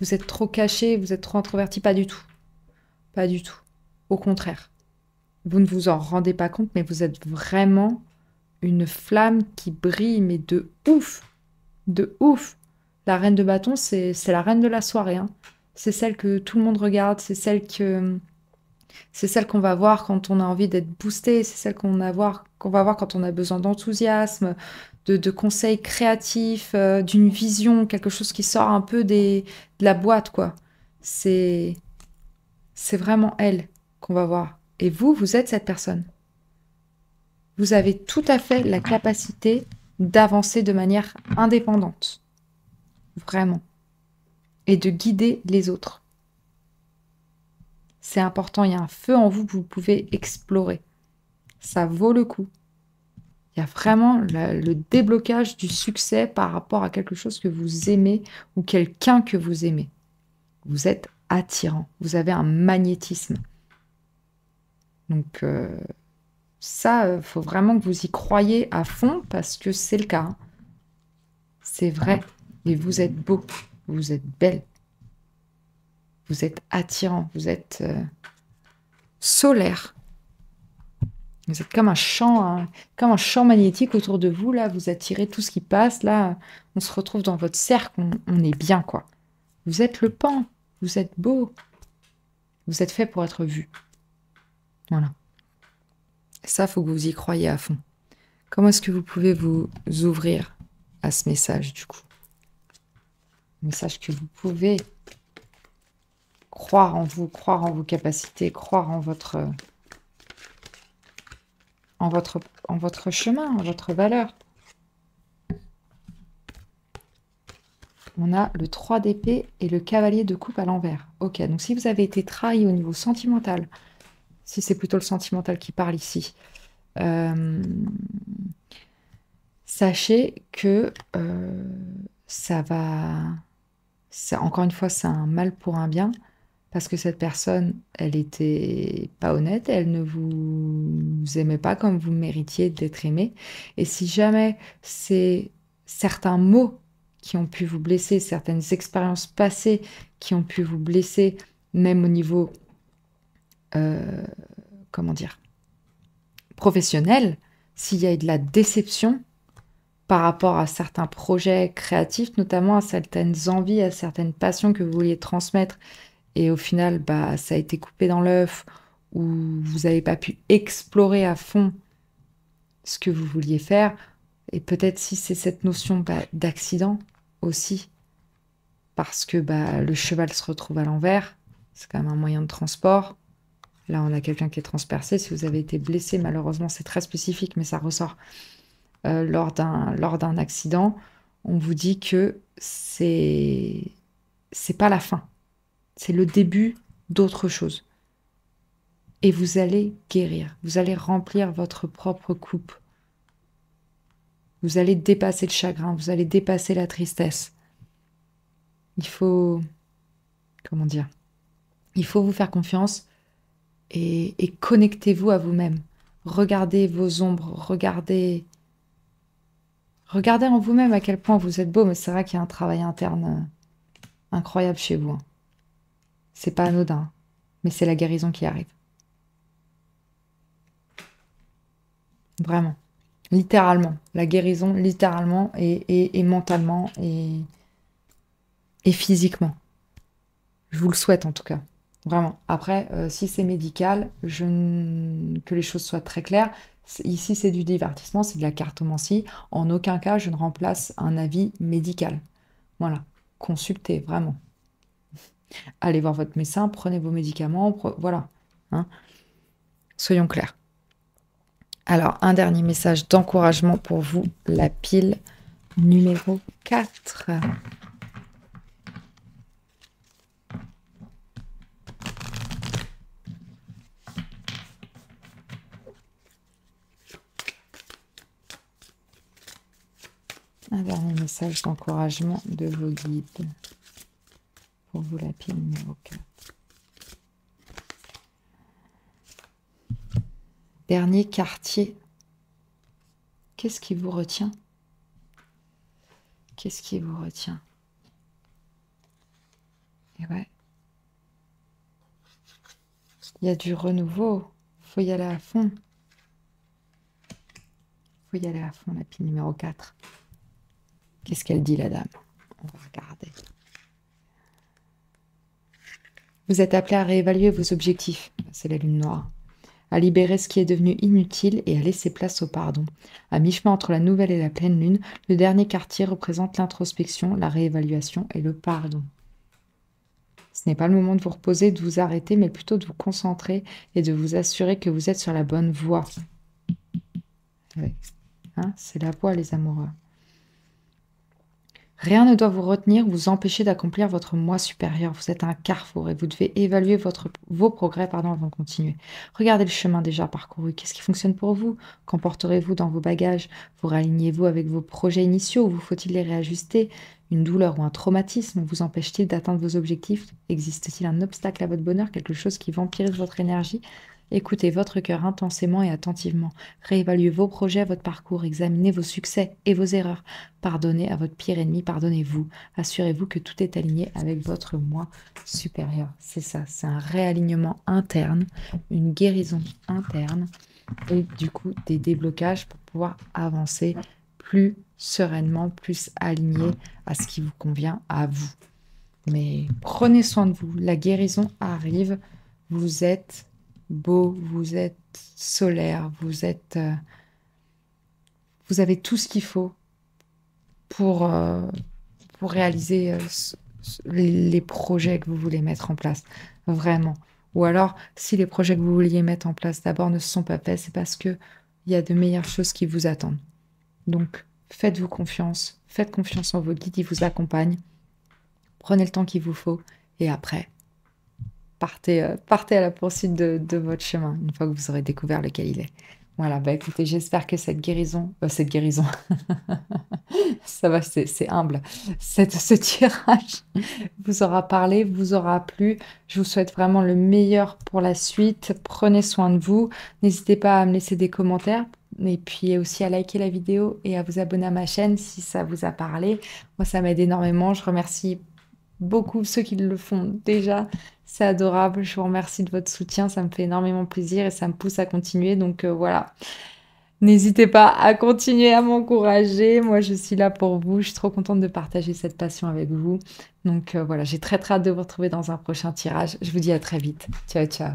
vous êtes trop caché, vous êtes trop introverti, pas du tout. Pas du tout. Au contraire. Vous ne vous en rendez pas compte, mais vous êtes vraiment une flamme qui brille, mais de ouf. De ouf. La reine de bâton, c'est la reine de la soirée, hein. C'est celle que tout le monde regarde, c'est celle C'est celle qu'on va voir quand on a envie d'être boosté, c'est celle qu'on va voir quand on a besoin d'enthousiasme, de conseils créatifs, d'une vision, quelque chose qui sort un peu de la boîte, quoi. C'est c'est vraiment elle qu'on va voir. Et vous êtes cette personne. Vous avez tout à fait la capacité d'avancer de manière indépendante. Vraiment. Et de guider les autres. C'est important, il y a un feu en vous que vous pouvez explorer. Ça vaut le coup. Il y a vraiment le déblocage du succès par rapport à quelque chose que vous aimez ou quelqu'un que vous aimez. Vous êtes attirant, vous avez un magnétisme. Donc ça, il faut vraiment que vous y croyiez à fond parce que c'est le cas. Hein. C'est vrai. Et vous êtes beau, vous êtes belle, vous êtes attirant, vous êtes solaire. Vous êtes comme un champ magnétique autour de vous. Là, vous attirez tout ce qui passe. Là, on se retrouve dans votre cercle. On est bien, quoi. Vous êtes le pan. Vous êtes beau. Vous êtes fait pour être vu. Voilà. Ça, faut que vous y croyiez à fond. Comment est-ce que vous pouvez vous ouvrir à ce message, du coup? Un message que vous pouvez croire en vous, croire en vos capacités, croire en votre chemin, en votre valeur. On a le 3 d'épée et le cavalier de coupe à l'envers. Ok, donc si vous avez été trahi au niveau sentimental, si c'est plutôt le sentimental qui parle ici, sachez que ça va... encore une fois, c'est un mal pour un bien, parce que cette personne, elle était pas honnête, elle ne vous aimait pas comme vous méritiez d'être aimé. Et si jamais c'est certains mots qui ont pu vous blesser, certaines expériences passées qui ont pu vous blesser, même au niveau, comment dire, professionnel, s'il y a eu de la déception par rapport à certains projets créatifs, notamment à certaines envies, à certaines passions que vous vouliez transmettre, et au final, bah, ça a été coupé dans l'œuf, ou vous n'avez pas pu explorer à fond ce que vous vouliez faire, et peut-être si c'est cette notion d'accident aussi, parce que bah, le cheval se retrouve à l'envers, c'est quand même un moyen de transport. Là, on a quelqu'un qui est transpercé. Si vous avez été blessé, malheureusement, c'est très spécifique, mais ça ressort lors d'un accident. On vous dit que c'est pas la fin, c'est le début d'autre chose. Et vous allez guérir, vous allez remplir votre propre coupe. Vous allez dépasser le chagrin, vous allez dépasser la tristesse. Il faut, comment dire, il faut vous faire confiance et connectez-vous à vous-même. Regardez vos ombres, regardez en vous-même à quel point vous êtes beau, mais c'est vrai qu'il y a un travail interne incroyable chez vous. Hein. C'est pas anodin, mais c'est la guérison qui arrive. Vraiment. Littéralement. La guérison, littéralement, et mentalement, et physiquement. Je vous le souhaite en tout cas. Vraiment. Après, si c'est médical, que les choses soient très claires. Ici, c'est du divertissement, c'est de la cartomancie. En aucun cas, je ne remplace un avis médical. Voilà. Consultez, vraiment. Allez voir votre médecin, prenez vos médicaments, voilà. Hein. Soyons clairs. Alors, un dernier message d'encouragement pour vous, la pile numéro 4. Un dernier message d'encouragement de vos guides. Pour vous, la pile numéro 4. Dernier quartier. Qu'est-ce qui vous retient? Qu'est-ce qui vous retient? Et ouais. Il y a du renouveau. Faut y aller à fond. Faut y aller à fond, la pile numéro 4. Qu'est-ce qu'elle dit, la dame? On va regarder. Vous êtes appelé à réévaluer vos objectifs. C'est la lune noire. À libérer ce qui est devenu inutile et à laisser place au pardon. À mi-chemin entre la nouvelle et la pleine lune, le dernier quartier représente l'introspection, la réévaluation et le pardon. Ce n'est pas le moment de vous reposer, de vous arrêter, mais plutôt de vous concentrer et de vous assurer que vous êtes sur la bonne voie. Oui. Hein, c'est la voie, les amoureux. Rien ne doit vous retenir, vous empêcher d'accomplir votre moi supérieur. Vous êtes à un carrefour et vous devez évaluer vos progrès avant de continuer. Regardez le chemin déjà parcouru. Qu'est-ce qui fonctionne pour vous? Qu'emporterez-vous dans vos bagages? Vous réalignez-vous avec vos projets initiaux ou vous faut-il les réajuster? Une douleur ou un traumatisme vous empêche-t-il d'atteindre vos objectifs? Existe-t-il un obstacle à votre bonheur, quelque chose qui vampirise votre énergie? Écoutez votre cœur intensément et attentivement. Réévaluez vos projets, votre parcours, examinez vos succès et vos erreurs. Pardonnez à votre pire ennemi, pardonnez-vous. Assurez-vous que tout est aligné avec votre moi supérieur. C'est ça, c'est un réalignement interne, une guérison interne et du coup des déblocages pour pouvoir avancer plus sereinement, plus aligné à ce qui vous convient à vous. Mais prenez soin de vous, la guérison arrive, vous êtes beau, vous êtes solaire, vous avez tout ce qu'il faut pour réaliser les projets que vous voulez mettre en place, vraiment. Ou alors, si les projets que vous vouliez mettre en place d'abord ne se sont pas faits, c'est parce qu'il y a de meilleures choses qui vous attendent. Donc, faites-vous confiance, faites confiance en vos guides, ils vous accompagnent. Prenez le temps qu'il vous faut et après, partez à la poursuite de votre chemin, une fois que vous aurez découvert lequel il est. Voilà, bah écoutez, j'espère que cette guérison, ça va, c'est humble, ce tirage vous aura parlé, vous aura plu. Je vous souhaite vraiment le meilleur pour la suite. Prenez soin de vous. N'hésitez pas à me laisser des commentaires et puis aussi à liker la vidéo et à vous abonner à ma chaîne si ça vous a parlé. Moi, ça m'aide énormément. Je remercie beaucoup ceux qui le font déjà. C'est adorable. Je vous remercie de votre soutien. Ça me fait énormément plaisir et ça me pousse à continuer. Donc voilà. N'hésitez pas à continuer à m'encourager. Moi, je suis là pour vous. Je suis trop contente de partager cette passion avec vous. Donc voilà, j'ai très hâte de vous retrouver dans un prochain tirage. Je vous dis à très vite. Ciao, ciao.